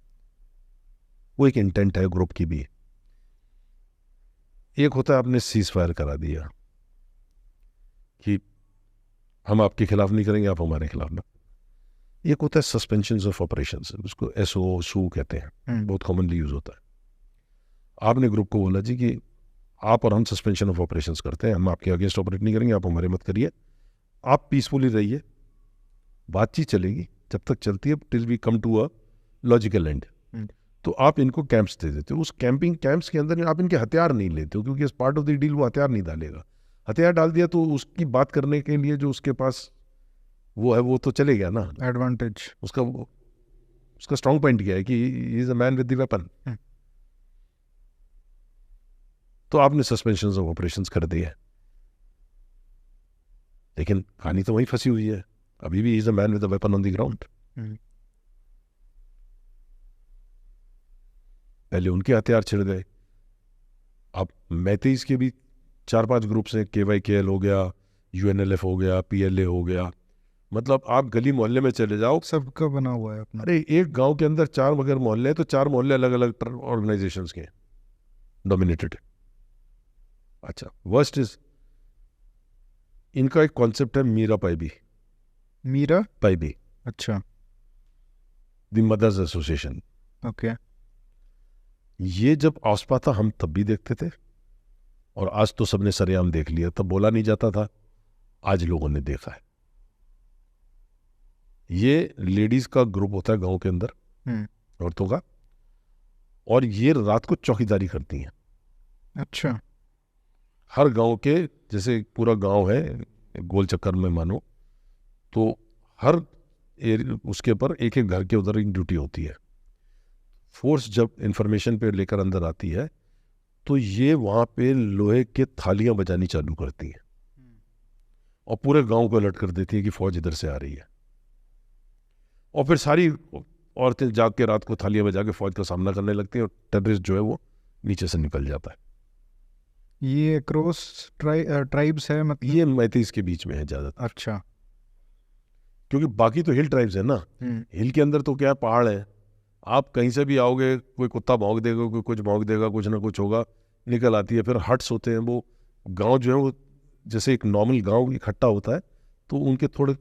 वो एक इंटेंट है ग्रुप की भी. एक होता है आपने सीज फायर करा दिया कि हम आपके खिलाफ नहीं करेंगे, आप हमारे खिलाफ ना. एक होता है सस्पेंशन ऑफ ऑपरेशंस, उसको SO कहते हैं, बहुत कॉमनली यूज होता है. आपने ग्रुप को बोला जी कि आप और हम सस्पेंशन ऑफ ऑपरेशंस करते हैं, हम आपके अगेंस्ट ऑपरेट नहीं करेंगे, आप हमारे मत करिए, आप पीसफुली रहिए, बातचीत चलेगी जब तक चलती है, till we come to a logical end. तो आप इनको कैंप्स दे देते हो. उस कैंपिंग कैंप्स के अंदर आप इनके हथियार नहीं लेते हो, क्योंकि as part of the deal वो हथियार नहीं डालेगा. हथियार डाल दिया तो उसकी बात करने के लिए जो उसके पास वो है वो तो चले गया ना एडवांटेज. उसका स्ट्रॉन्ग पॉइंट क्या है कि he is a man with the weapon. तो आपने सस्पेंशन ऑफ ऑपरेशंस कर दिए, लेकिन कहानी तो वहीं फंसी हुई है, अभी भी is a man with a weapon on the ground. पहले उनके हथियार छिड़ गए, अब मैथीज के भी 4-5 ग्रुप्स हैं, KYKL हो गया, UNLF हो गया, PLA हो गया, मतलब आप गली मोहल्ले में चले जाओ, सबका बना हुआ है अपना। अरे एक गांव के अंदर 4 अगर मोहल्ले हैं तो 4 मोहल्ले अलग अलग ऑर्गेनाइजेशंस के डोमिनेटेड। अच्छा, वर्स्ट इज इनका एक कॉन्सेप्ट है मीरा पाइबी। मीरा पाइबी, अच्छा, द मदर्स एसोसिएशन। ओके। ये जब औसपा था हम तब भी देखते थे, और आज तो सबने सरेआम देख लिया। तब बोला नहीं जाता था, आज लोगों ने देखा है। ये लेडीज का ग्रुप होता है गांव के अंदर, औरतों का, और ये रात को चौकीदारी करती हैं। अच्छा, हर गांव के, जैसे पूरा गांव है गोल चक्कर में मानो, तो हर उसके ऊपर एक एक घर के उधर एक ड्यूटी होती है। फोर्स जब इंफॉर्मेशन पे लेकर अंदर आती है तो ये वहाँ पे लोहे के थालियां बजानी चालू करती हैं और पूरे गांव को अलर्ट कर देती है कि फौज इधर से आ रही है। और फिर सारी औरतें जाग के रात को थालियां बजा के फौज का सामना करने लगती हैं और टेररिस्ट जो है वो नीचे से निकल जाता है। ये क्रॉस ट्राइब्स है मतलब? ये मैतीस के बीच में है ज़्यादातर। अच्छा, क्योंकि बाकी तो हिल ट्राइब्स है ना, हिल के अंदर तो क्या है, पहाड़ है। आप कहीं से भी आओगे, कोई कुत्ता भौंक देगा, कोई कुछ भौंक देगा, कुछ ना कुछ होगा, निकल आती है। फिर हट्स होते हैं, वो गांव जो है वो जैसे एक नॉर्मल गांव इकट्ठा होता है, तो उनके थोड़े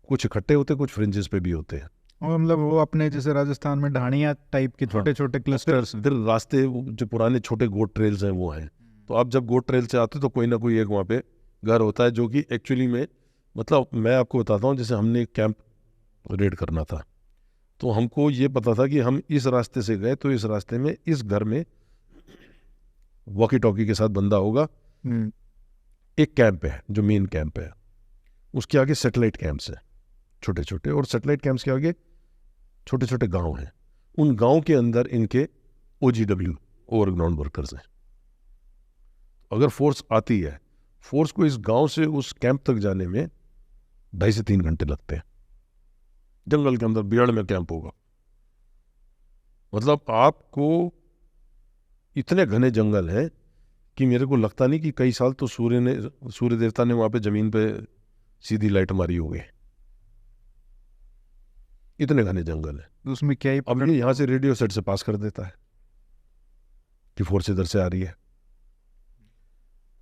कुछ इकट्ठे होते हैं, कुछ फ्रिंजेस पे भी होते हैं। और मतलब वो अपने जैसे राजस्थान में ढाणिया टाइप के छोटे छोटे क्लस्टर्स। फिर रास्ते जो पुराने छोटे गोट ट्रेल्स हैं वो हैं। तो आप जब गोट ट्रेल से आते हो तो कोई ना कोई एक वहाँ पे घर होता है, जो कि एक्चुअली में, मतलब मैं आपको बताता हूँ, जैसे हमने कैंप रेड करना था तो हमको ये पता था कि हम इस रास्ते से गए तो इस रास्ते में इस घर में वॉकी टॉकी के साथ बंदा होगा। एक कैंप है जो मेन कैंप है, उसके आगे सैटेलाइट कैंप्स हैं छोटे छोटे, और सैटेलाइट कैंप्स के आगे छोटे छोटे गांव हैं। उन गांव के अंदर इनके OGW, ओवरग्राउंड वर्कर्स हैं। अगर फोर्स आती है, फोर्स को इस गांव से उस कैंप तक जाने में 2.5 से 3 घंटे लगते हैं। जंगल के अंदर बिहाड़ में कैंप होगा, मतलब आपको इतने घने जंगल हैं कि मेरे को लगता नहीं कि कई साल तो सूर्य देवता ने वहां पे जमीन पे सीधी लाइट मारी होगी, इतने घने जंगल है। तो उसमें क्या ही अब ये यहाँ से रेडियो सेट से पास कर देता है कि फोर्स इधर से आ रही है।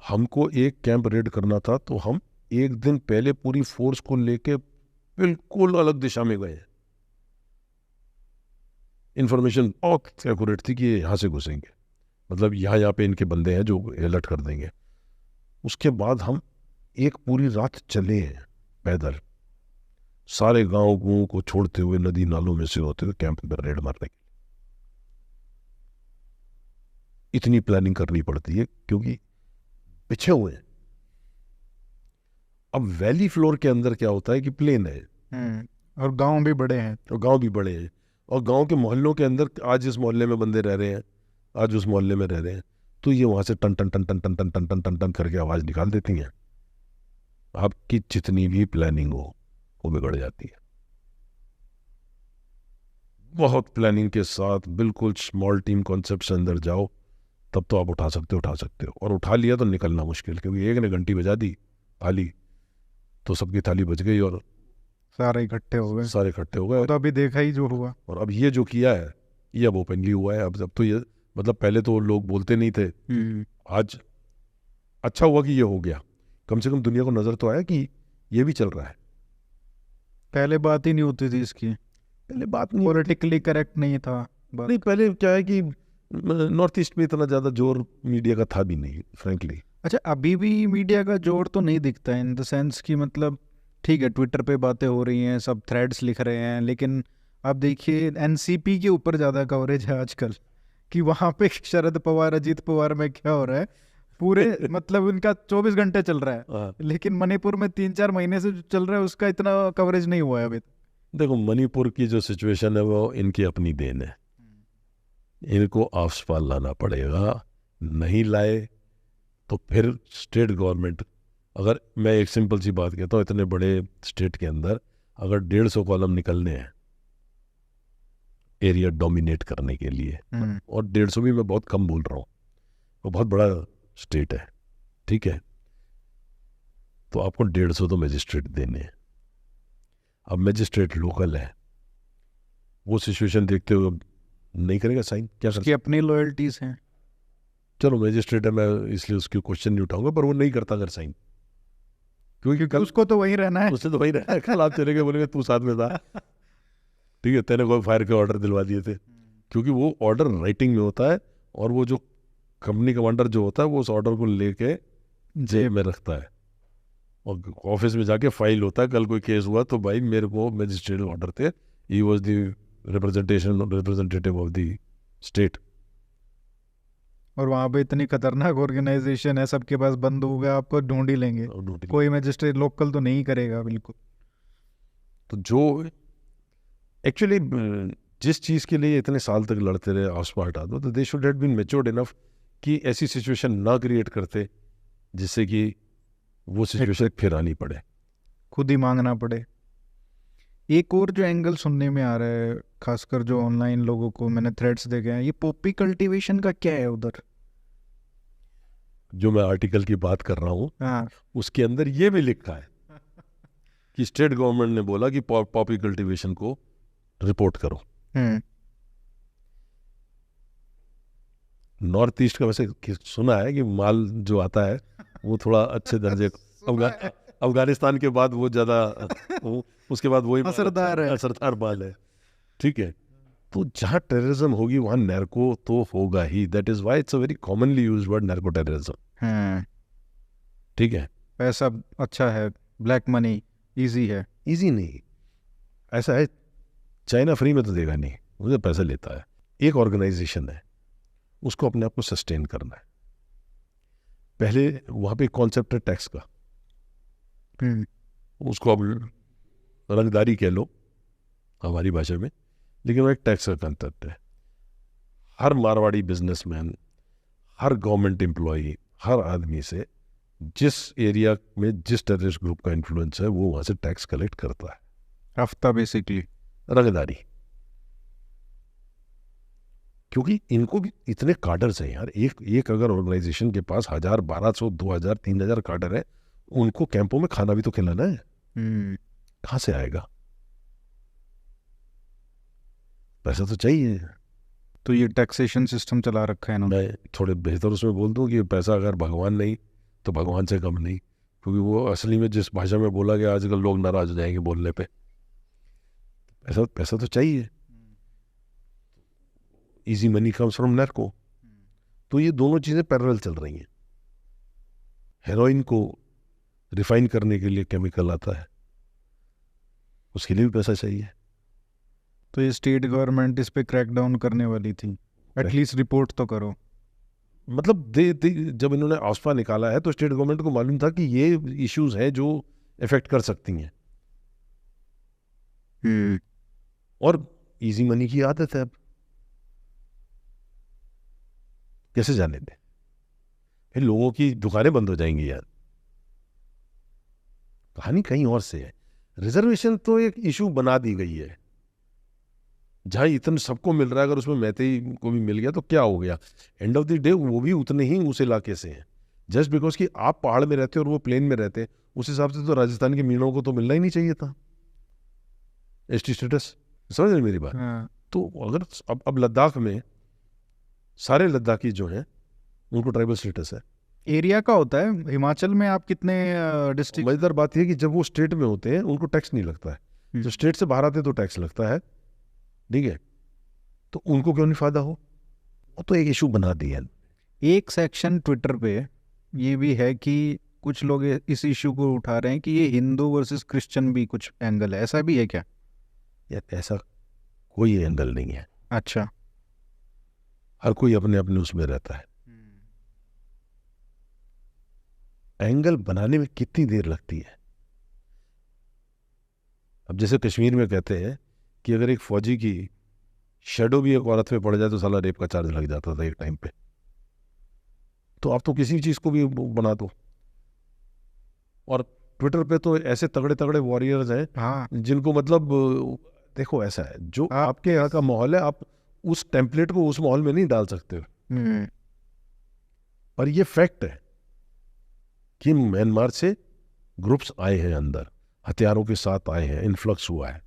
हमको एक कैंप रेड करना था तो हम एक दिन पहले पूरी फोर्स को लेके बिल्कुल अलग दिशा में गए। इंफॉर्मेशन बहुत एक्यूरेट थी कि ये यहाँ से घुसेंगे, मतलब यहाँ पे इनके बंदे हैं जो अलर्ट कर देंगे। उसके बाद हम एक पूरी रात चले हैं पैदल, सारे गांव को छोड़ते हुए, नदी नालों में से होते हुए कैंप पर रेड मारने के। इतनी प्लानिंग करनी पड़ती है क्योंकि पीछे हुए हैं। अब वैली फ्लोर के अंदर क्या होता है कि प्लेन है, और गांव भी बड़े हैं, और गांव भी बड़े हैं, और गांव के मोहल्लों के अंदर आज इस मोहल्ले में बंदे रह रहे हैं, आज उस मोहल्ले में रह रहे हैं, तो ये वहां से टन टन टन टन टन टन टन टन टन टन करके आवाज निकाल देती हैं। आपकी जितनी भी प्लानिंग हो वो बिगड़ जाती है। बहुत प्लानिंग के साथ बिल्कुल स्मॉल टीम कॉन्सेप्ट से अंदर जाओ, तब तो आप उठा सकते हो, और उठा लिया तो निकलना मुश्किल, क्योंकि एक ने घंटी बजा दी थाली तो सबकी थाली बज गई और सारे इकट्ठे हो गए। तो अभी देखा ही जो हुआ। और अब ये जो किया है ये अब ओपनली हुआ है। अब तो ये, मतलब पहले तो लोग बोलते नहीं थे, आज अच्छा हुआ कि ये हो गया, कम से कम दुनिया को नजर तो आया कि ये भी चल रहा है। पहले बात ही नहीं होती थी इसकी, पहले बात नहीं, पॉलिटिकली करेक्ट नहीं था नहीं। पहले क्या है कि नॉर्थ ईस्ट में इतना ज़्यादा जोर मीडिया का था भी नहीं, फ्रेंकली। अच्छा, अभी भी मीडिया का जोर तो नहीं दिखता है, इन द सेंस कि मतलब ठीक है, ट्विटर पे बातें हो रही हैं, सब थ्रेड्स लिख रहे हैं, लेकिन आप देखिए एनसीपी के ऊपर ज़्यादा कवरेज है आजकल, कि वहाँ पे शरद पवार, अजीत पवार में क्या हो रहा है पूरे मतलब उनका 24 घंटे चल रहा है, लेकिन मणिपुर में 3-4 महीने से जो चल रहा है उसका इतना कवरेज नहीं हुआ है अभी। देखो, मणिपुर की जो सिचुएशन है वो इनकी अपनी देन है, इनको ऑफस्पाल लाना पड़ेगा, नहीं लाए तो फिर स्टेट गवर्नमेंट, अगर मैं एक सिंपल सी बात कहता हूँ, इतने बड़े स्टेट के अंदर अगर 150 कॉलम निकलने हैं एरिया डोमिनेट करने के लिए, और 150 भी मैं बहुत कम बोल रहा हूँ, वो बहुत बड़ा स्टेट है, ठीक है, तो आपको 150 तो मजिस्ट्रेट देने हैं। अब मजिस्ट्रेट लोकल है, वो सिचुएशन देखते हुए नहीं करेगा साइन, क्या उसकी अपनी लॉयल्टीज हैं। चलो मजिस्ट्रेट है, मैं इसलिए उसकी क्वेश्चन नहीं उठाऊंगा, पर वो नहीं करता अगर साइन, क्योंकि कल उसको तो वहीं रहना है। उससे तो वही रहा है, कल आप चले गए बोलेंगे तू साथ में था, ठीक है, तेने कोई फायर के ऑर्डर दिलवा दिए थे, क्योंकि वो ऑर्डर राइटिंग में होता है, और वो जो कंपनी कमांडर जो होता है वो उस ऑर्डर को लेके जेब में रखता है, और ऑफिस में जाके फाइल होता है, कल कोई केस हुआ तो भाई मेरे को मजिस्ट्रेट ऑर्डर थे, he was the representative of the state. और वहाँ पे इतनी खतरनाक ऑर्गेनाइजेशन है, सबके पास बंदूक है, आपको ढूंढ ही लेंगे। कोई मजिस्ट्रेट लोकल तो नहीं करेगा बिल्कुल। तो जो एक्चुअली जिस चीज़ के लिए इतने साल तक लड़ते रहे आसपास आदमी, तो they should have been matured enough कि ऐसी सिचुएशन ना क्रिएट करते जिससे कि वो सिचुएशन फिर आनी पड़े, खुद ही मांगना पड़े। एक और जो एंगल सुनने में आ रहा है, खासकर जो ऑनलाइन लोगों को मैंने थ्रेड्स देखे हैं, ये पॉपी कल्टीवेशन का क्या है उधर? जो मैं आर्टिकल की बात कर रहा हूँ हाँ। उसके अंदर ये भी लिखा है कि स्टेट गवर्नमेंट ने बोला कि पॉपी कल्टीवेशन को रिपोर्ट करो। नॉर्थ ईस्ट का वैसे सुना है कि माल जो आता है वो थोड़ा अच्छे दर्जे अफगानिस्तान के बाद वो ज़्यादा उसके बाद वही असरदार माल है, ठीक है। तो जहाँ टेररिज्म होगी वहाँ नैर्को तो होगा ही, that is why it's a very commonly used word narco terrorism, ठीक है। पैसा अच्छा है, ब्लैक मनी इजी है। इजी नहीं, ऐसा है चाइना फ्री में तो देगा नहीं, मुझे पैसा लेता है। एक ऑर्गेनाइजेशन है, उसको अपने आप को सस्टेन करना है। पहले वहाँ पे कॉन्सेप्ट है टैक्स का, उसको अब रंगदारी कह लो हमारी भाषा में, लेकिन वो एक टैक्स का कंसेप्ट है। हर मारवाड़ी बिजनेसमैन, हर गवर्नमेंट एम्प्लॉई, हर आदमी से जिस एरिया में जिस टेररिस्ट ग्रुप का इन्फ्लुएंस है वो वहाँ से टैक्स कलेक्ट करता है, हफ्ता बेसिकली रंगदारी। क्योंकि इनको भी इतने कार्डर्स हैं यार, एक अगर ऑर्गेनाइजेशन के पास 1000, 1200, 2000, 3000 कार्डर है, उनको कैंपों में खाना भी तो खिलाना है, कहाँ से आएगा? पैसा तो चाहिए। तो ये टैक्सेशन सिस्टम चला रखा है इन्होंने। मैं थोड़े बेहतर उसमें बोल दूं कि पैसा अगर भगवान नहीं तो भगवान से कम नहीं, क्योंकि वो असली में जिस भाषा में बोला गया आजकल लोग नाराज हो जाएंगे बोलने पे। पैसा तो चाहिए। Easy money comes from narco. तो ये दोनों चीज़ें पैरेलल चल रही हैं। हेरोइन को रिफाइन करने के लिए केमिकल आता है, उसके लिए भी पैसा चाहिए। तो ये स्टेट गवर्नमेंट इस पे क्रैकडाउन करने वाली थी, एटलीस्ट रिपोर्ट तो करो। मतलब जब इन्होंने आसपा निकाला है तो स्टेट गवर्नमेंट को मालूम था कि ये इश्यूज हैं जो इफेक्ट कर सकती हैं। और इजी मनी की आदत है, अब कैसे जाने दें? फिर लोगों की दुकानें बंद हो जाएंगी यार। कहानी कहीं और से है। रिजर्वेशन तो एक इशू बना दी गई है, जहाँ इतना सबको मिल रहा है, अगर उसमें मैतेई को भी मिल गया तो क्या हो गया? एंड ऑफ द डे वो भी उतने ही उस इलाके से हैं। जस्ट बिकॉज कि आप पहाड़ में रहते हो और वो प्लेन में रहते हैं, उस हिसाब से तो राजस्थान के मीणों को तो मिलना ही नहीं चाहिए था एसटी स्टेटस। समझ रहे मेरी बात? तो अगर अब लद्दाख में सारे लद्दाखी जो हैं उनको ट्राइबल स्टेटस है। एरिया का होता है। हिमाचल में आप कितने डिस्ट्रिक्ट? मजेदार बात यह है कि जब वो स्टेट में होते हैं उनको टैक्स नहीं लगता है, जो स्टेट से बाहर आते हैं तो टैक्स लगता है, ठीक है। तो उनको क्यों नहीं फायदा हो? वो तो एक इशू बना दिया। एक सेक्शन ट्विटर पे ये भी है कि कुछ लोग इस इशू को उठा रहे हैं कि ये हिंदू वर्सेस क्रिश्चियन भी कुछ एंगल है, ऐसा भी है क्या? यार ऐसा कोई एंगल नहीं है। अच्छा। हर कोई अपने अपने उसमें रहता है। एंगल बनाने में कितनी देर लगती है? अब जैसे कश्मीर में कहते हैं कि अगर एक फौजी की शेडो भी एक औरत में पड़ जाए तो साला रेप का चार्ज लग जाता था एक टाइम पे। तो आप तो किसी चीज को भी बना दो। और ट्विटर पे तो ऐसे तगड़े तगड़े वॉरियर्स हैं, हाँ, जिनको मतलब देखो ऐसा है, जो आपके यहाँ का माहौल है आप उस टेम्पलेट को उस माहौल में नहीं डाल सकते हो। पर ये फैक्ट है कि म्यांमार से ग्रुप्स आए हैं अंदर, हथियारों के साथ आए हैं, इन्फ्लक्स हुआ है।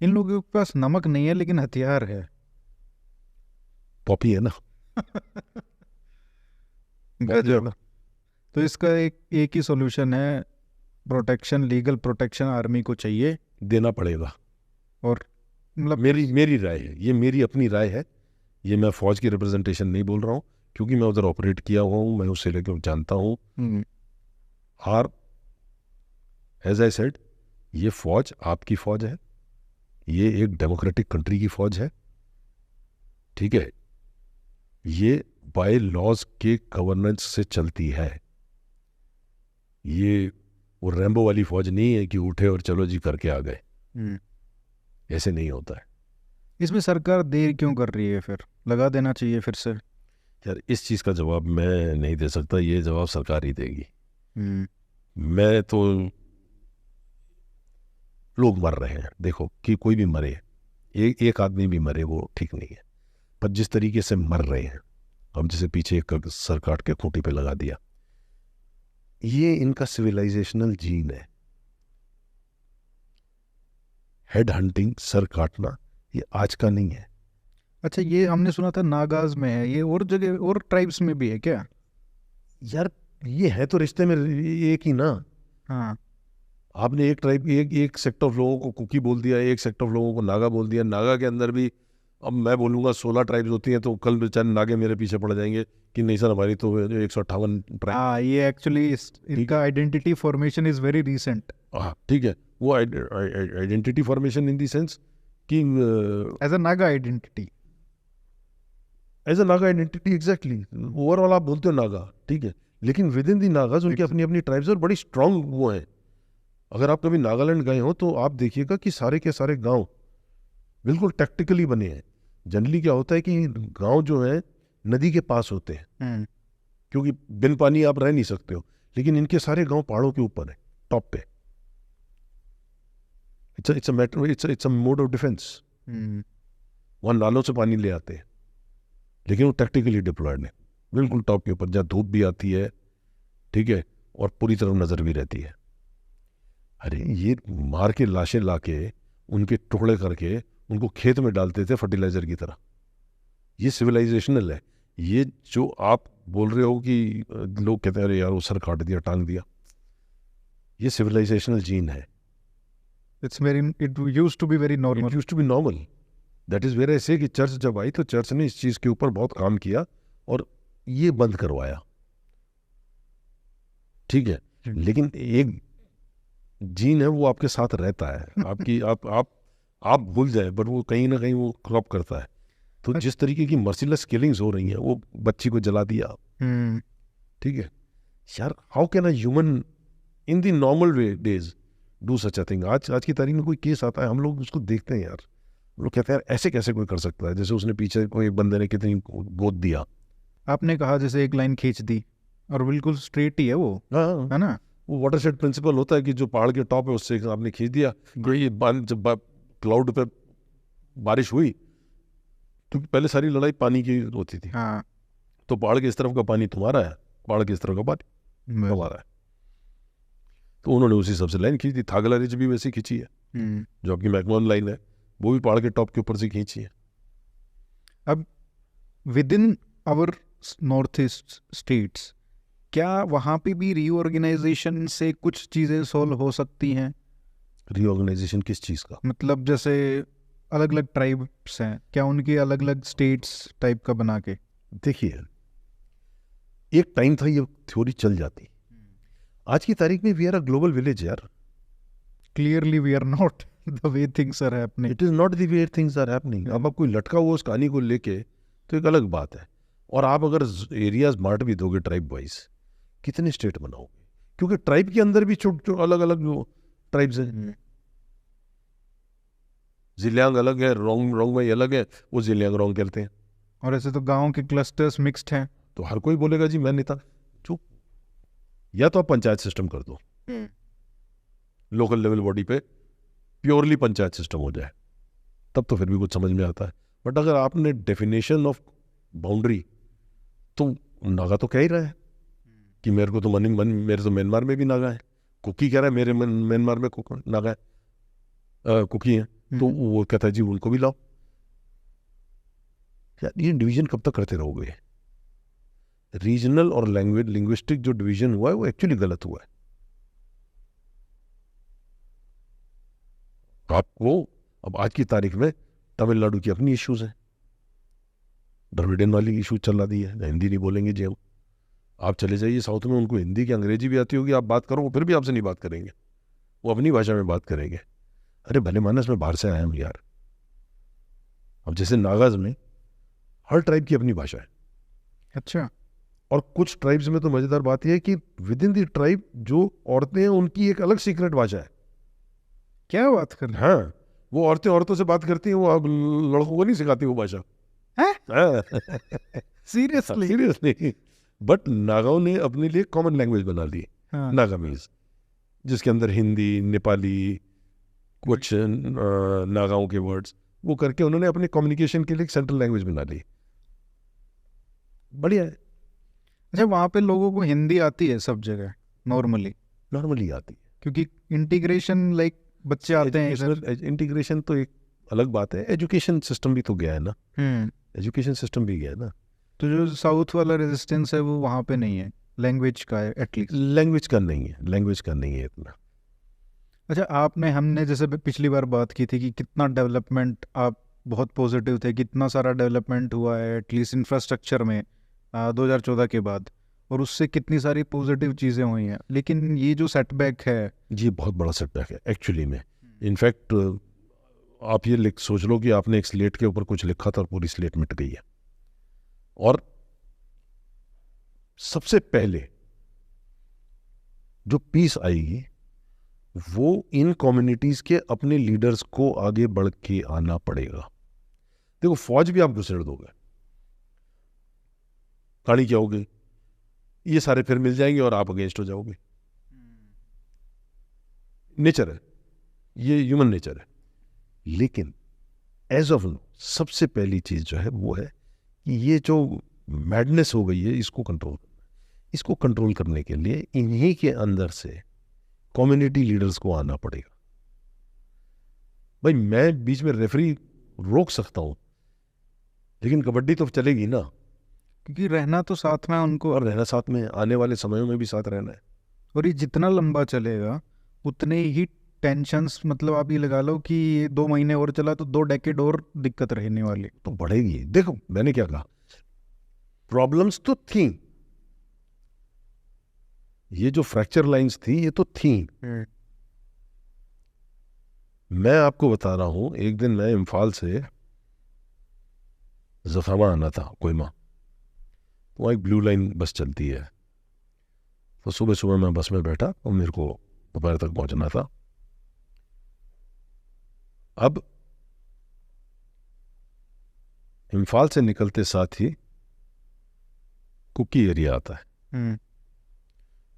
इन लोगों के पास नमक नहीं है लेकिन हथियार है। पॉपी है ना। गजब। तो इसका एक ही सॉल्यूशन है, प्रोटेक्शन, लीगल प्रोटेक्शन आर्मी को चाहिए, देना पड़ेगा। और मतलब मेरी राय है, ये मेरी अपनी राय है, ये मैं फौज की रिप्रेजेंटेशन नहीं बोल रहा हूँ, क्योंकि मैं उधर ऑपरेट किया हुआ हूँ, मैं उससे लेकर जानता हूँ। और एज आई सेड, ये फौज आपकी फौज है, ये एक डेमोक्रेटिक कंट्री की फौज है, ठीक है, ये बाय लॉज के गवर्नेंस से चलती है। ये वो रैम्बो वाली फौज नहीं है कि उठे और चलो जी करके आ गए, ऐसे नहीं होता है। इसमें सरकार देर क्यों कर रही है? फिर लगा देना चाहिए फिर से। यार इस चीज़ का जवाब मैं नहीं दे सकता, ये जवाब सरकार ही देगी। मैं तो, लोग मर रहे हैं, देखो कि कोई भी मरे, एक आदमी भी मरे वो ठीक नहीं है, पर जिस तरीके से मर रहे हैं, अब जैसे पीछे एक सर काट के खूंटी पे लगा दिया, ये इनका सिविलाइजेशनल जीन है। हेड हंटिंग, सर काटना, ये आज का नहीं है। अच्छा, ये हमने सुना था नागाज में है, ये और जगह और ट्राइब्स में भी है क्या? यार ये है तो रिश्ते में एक ही ना। हाँ, आपने एक ट्राइब, एक सेक्ट ऑफ लोगों को कुकी बोल दिया, एक सेक्ट ऑफ लोगों को नागा बोल दिया। नागा के अंदर भी अब मैं बोलूँगा 16 ट्राइब्स होती हैं, तो कल बेचारे नागे मेरे पीछे पड़ जाएंगे कि नहीं सर हमारी तो 158 ट्राइब। हाँ, ये एक्चुअली इनका identity formation is very recent. हाँ ठीक है, वो identity formation in the sense कि as a Naga identity, as a Naga identity, exactly. Overall आप बोलते हो नागा, ठीक है, लेकिन विद इन दी नागाज उनकी अपनी अपनी ट्राइब्स और बड़ी स्ट्रांग वो हैं। अगर आप कभी नागालैंड गए हो तो आप देखिएगा कि सारे के सारे गांव बिल्कुल टैक्टिकली बने हैं। जनरली क्या होता है कि गांव जो है नदी के पास होते हैं, क्योंकि बिन पानी आप रह नहीं सकते हो, लेकिन इनके सारे गांव पहाड़ों के ऊपर है, टॉप पे। It's a mode of defence. वहां नालों से पानी ले आते हैं, लेकिन वो टैक्टिकली डिप्लॉयड है, बिल्कुल टॉप के ऊपर, जहाँ धूप भी आती है, ठीक है, और पूरी तरफ नजर भी रहती है। अरे ये मार के लाशें लाके उनके टुकड़े करके उनको खेत में डालते थे फर्टिलाइजर की तरह। ये सिविलाइजेशनल है। ये जो आप बोल रहे हो कि लोग कहते हैं अरे यार वो सर काट दिया, टांग दिया, ये सिविलाइजेशनल जीन है। It used to be very normal. It used to be normal. That is where I say कि चर्च जब आई तो चर्च ने इस चीज के ऊपर बहुत काम किया और ये बंद करवाया, ठीक है। लेकिन एक जीन है वो आपके साथ रहता है, आपकी आप भूल जाए, बट वो कहीं ना कहीं वो क्रॉप करता है। तो जिस तरीके की मर्सीलेस किलिंग्स हो रही हैं, वो बच्ची को जला दिया, ठीक है यार, how can a human in the normal way days do such a thing. आज की तारीख में कोई केस आता है, हम लोग उसको देखते हैं यार, हम लोग कहते हैं यार ऐसे कैसे कोई कर सकता है। जैसे उसने पीछे कोई एक बंदे ने कितनी गोद दिया, आपने कहा जैसे एक लाइन खींच दी और बिल्कुल स्ट्रेट ही है वो, हाँ है ना? वो वाटरशेड प्रिंसिपल होता है कि जो पहाड़ के टॉप है उससे आपने खींच दिया, ये जब क्लाउड पे बारिश हुई, क्योंकि पहले सारी लड़ाई पानी की होती थी, हाँ, तो पहाड़ के इस तरफ का पानी तुम्हारा है, पहाड़ के इस तरफ का पानी हमारा है, तो उन्होंने उसी सबसे लाइन खींच दी। थागला रिज भी वैसे खींची है, जो आपकी मैकमोहन लाइन है, वो भी पहाड़ के टॉप के ऊपर से खींची है। अब within our North East states, क्या वहाँ पे भी रीऑर्गेनाइजेशन से कुछ चीज़ें सॉल्व हो सकती हैं? रीऑर्गेनाइजेशन किस चीज़ का? मतलब जैसे अलग अलग ट्राइब्स हैं, क्या उनके अलग अलग स्टेट्स टाइप का बना के? देखिए एक टाइम था ये थ्योरी चल जाती, आज की तारीख में we are a global village यार। Clearly we are not the way things are happening. It is not the way things are happening. अब आप कोई लटका हुआ उस कहानी को लेके तो एक अलग बात है, और आप अगर एरियाज बांट भी दोगे ट्राइब वाइज, कितने स्टेट बनाओगे? क्योंकि ट्राइब के अंदर भी छोटे अलग अलग ट्राइब्स हैं। जिलियांग अलग है, रोंगमाई अलग है, वो जिलियांग रोंग कहते हैं। और ऐसे तो गांव के क्लस्टर्स मिक्स्ड हैं, तो हर कोई बोलेगा जी मैं नेता। चुप। या तो आप पंचायत सिस्टम कर दो, लोकल लेवल बॉडी पे प्योरली पंचायत सिस्टम हो जाए, तब तो फिर भी कुछ समझ में आता है। बट अगर आपने डेफिनेशन ऑफ बाउंड्री तो नागा तो कह ही रहा है कि मेरे को तो मेरे तो म्यांमार में भी नागा है, कुकी कह रहा है मेरे म्यांमार में नागा है, कुकी है, तो वो कहता है जी उनको भी लाओ। यार ये डिवीजन कब तक करते रहोगे? रीजनल और लैंग्वेज लिंग्विस्टिक जो डिवीजन हुआ है वो एक्चुअली गलत हुआ है। आपको अब आज की तारीख में तमिलनाडु की अपनी इश्यूज हैं, द्रविडियन वाली इशू चला दी है, हिंदी नहीं बोलेंगे जी हम। आप चले जाइए साउथ में, उनको हिंदी की अंग्रेजी भी आती होगी, आप बात करो वो फिर भी आपसे नहीं बात करेंगे, वो अपनी भाषा में बात करेंगे। अरे भले मानस में बाहर से आया हूँ यार। अब जैसे नागाज में हर ट्राइब की अपनी भाषा है। अच्छा। और कुछ ट्राइब्स में तो मजेदार बात यह है कि विद इन द ट्राइब जो औरतें हैं उनकी एक अलग सीक्रेट भाषा है। क्या बात कर रहे हैं? हाँ, वो औरतें औरतों से बात करती हैं, वो अब लड़कों को नहीं सिखाती वो भाषा। सीरियसली? सीरियसली। बट नागाओं ने अपने लिए कॉमन लैंग्वेज बना ली, नागामीज, जिसके अंदर हिंदी, नेपाली, कुछ नागाओं के वर्ड्स वो करके उन्होंने अपने कम्युनिकेशन के लिए एक सेंट्रल लैंग्वेज बना ली। बढ़िया है। अच्छा, वहाँ पे लोगों को हिंदी आती है सब जगह नॉर्मली आती है, क्योंकि इंटीग्रेशन लाइक बच्चे आते हैं इधर। इंटीग्रेशन तो एक अलग बात है, एजुकेशन सिस्टम भी तो गया है ना, एजुकेशन सिस्टम भी गया है ना। तो जो साउथ वाला रेजिस्टेंस है वो वहाँ पे नहीं है, लैंग्वेज का है एटलीस्ट। लैंग्वेज का नहीं है इतना। अच्छा, हमने जैसे पिछली बार बात की थी कि कितना डेवलपमेंट, आप बहुत पॉजिटिव थे, कितना सारा डेवलपमेंट हुआ है एटलीस्ट इंफ्रास्ट्रक्चर में 2014 के बाद, और उससे कितनी सारी पॉजिटिव चीज़ें हुई हैं। लेकिन ये जो सेटबैक है, ये बहुत बड़ा सेटबैक है एक्चुअली में। इनफैक्ट आप ये सोच लो कि आपने एक स्लेट के ऊपर कुछ लिखा था और पूरी स्लेट मिट गई है। और सबसे पहले जो पीस आएगी वो इन कम्युनिटीज के अपने लीडर्स को आगे बढ़ के आना पड़ेगा। देखो, फौज भी आप घुसेड़ दोगे, कहानी क्या होगी, ये सारे फिर मिल जाएंगे और आप अगेंस्ट हो जाओगे। नेचर है ये, ह्यूमन नेचर है। लेकिन एज ऑफ नो सबसे पहली चीज जो है वो है कि ये जो मैडनेस हो गई है इसको कंट्रोल करने के लिए इन्हीं के अंदर से कम्युनिटी लीडर्स को आना पड़ेगा। भाई मैं बीच में रेफरी रोक सकता हूं, लेकिन कबड्डी तो चलेगी ना, क्योंकि रहना तो साथ में उनको, और रहना साथ में, आने वाले समयों में भी साथ रहना है। और ये जितना लंबा चलेगा उतने ही टेंशन्स, मतलब आप ये लगा लो कि 2 महीने और चला तो 2 डेकेड और दिक्कत रहने वाली तो बढ़ेगी। देखो मैंने क्या कहा, प्रॉब्लम्स तो थी, ये जो फ्रैक्चर लाइंस थी ये तो थी। मैं आपको बता रहा हूं, एक दिन मैं इम्फाल से जफामा आना था, कोहिमा, वहाँ एक ब्लू लाइन बस चलती है, तो सुबह सुबह मैं बस में बैठा और मेरे को दोपहर तक पहुंचना था। अब इम्फाल से निकलते साथ ही कुकी एरिया आता है,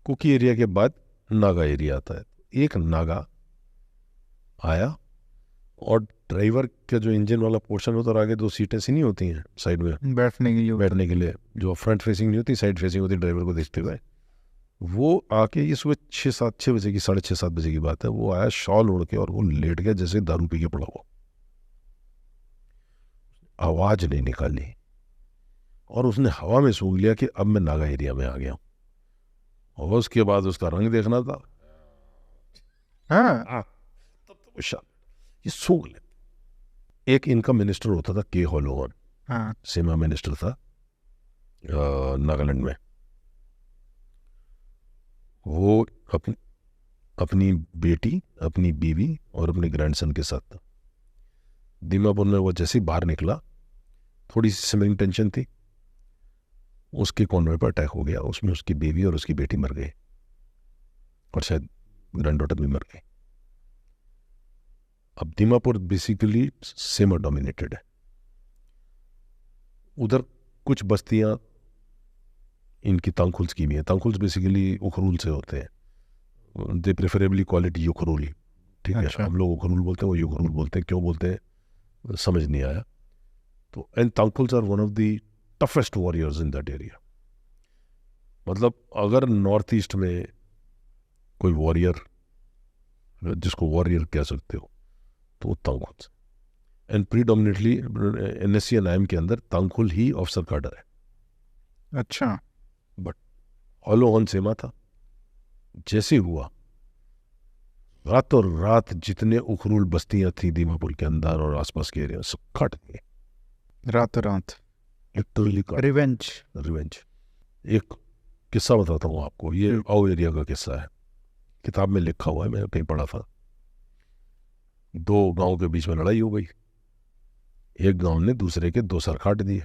कुकी एरिया के बाद नागा एरिया आता है। एक नागा आया और ड्राइवर का जो इंजन वाला पोर्शन होता है, आगे 2 सीटें सी नहीं होती हैं साइड में बैठने के लिए, जो फ्रंट फेसिंग नहीं होती, साइड फेसिंग होती, ड्राइवर को देखते हुए। वो आके, ये सुबह 6 बजे की, 6:30-7 बजे की बात है, वो आया शॉल ओढ़ के और वो लेट गया जैसे दारू पी के पड़ा हुआ, आवाज नहीं निकाली, और उसने हवा में सूंघ लिया कि अब मैं नागा एरिया में आ गया हूं। और उसके बाद उसका रंग देखना था। तब तो ये सूंघ ले। एक इनका मिनिस्टर होता था के होलोवन, सेमा मिनिस्टर था नागालैंड में। वो अपनी बेटी, अपनी बीवी और अपने ग्रैंडसन के साथ था। दीमापुर में वो जैसे ही बाहर निकला, थोड़ी सी सिमरिंग टेंशन थी, उसके कॉन्वॉय पर अटैक हो गया, उसमें उसकी बीवी और उसकी बेटी मर गई, और शायद ग्रैंडडॉटर भी मर गई। अब दीमापुर बेसिकली सेमा डोमिनेटेड है, उधर कुछ बस्तियां इनकी तांगखुल्स की भी हैं। तांगखुल्स बेसिकली उखरूल से होते हैं, दे प्रेफरेबली क्वालिटी युखरूल, ठीक है। हम लोग उखरूल बोलते हैं, वो युखरूल बोलते हैं, क्यों बोलते हैं समझ नहीं आया। तो and Tangkhuls are one of the toughest warriors in that area. मतलब अगर नॉर्थ ईस्ट में कोई वॉरियर, जिसको वॉरियर कह सकते हो, तो वो तांगखुल से। And predominantly NSC and IIM के अंदर तांगखुल ही ऑफिसर कार्डर है। अच्छा। बट ऑलो ऑन सेमा था। जैसे हुआ, रातों रात जितने उखरूल बस्तियां थी दीमापुर के अंदर और आसपास के एरिया सब काट दिए, रातों रात। लिटरली काट। रिवेंज। रिवेंज। एक किस्सा बताता हूँ आपको, ये आओ एरिया का किस्सा है, किताब में लिखा हुआ है, मैंने कहीं पढ़ा था। 2 गांव के बीच में लड़ाई हो गई। एक गांव ने दूसरे के 2 सर काट दिए,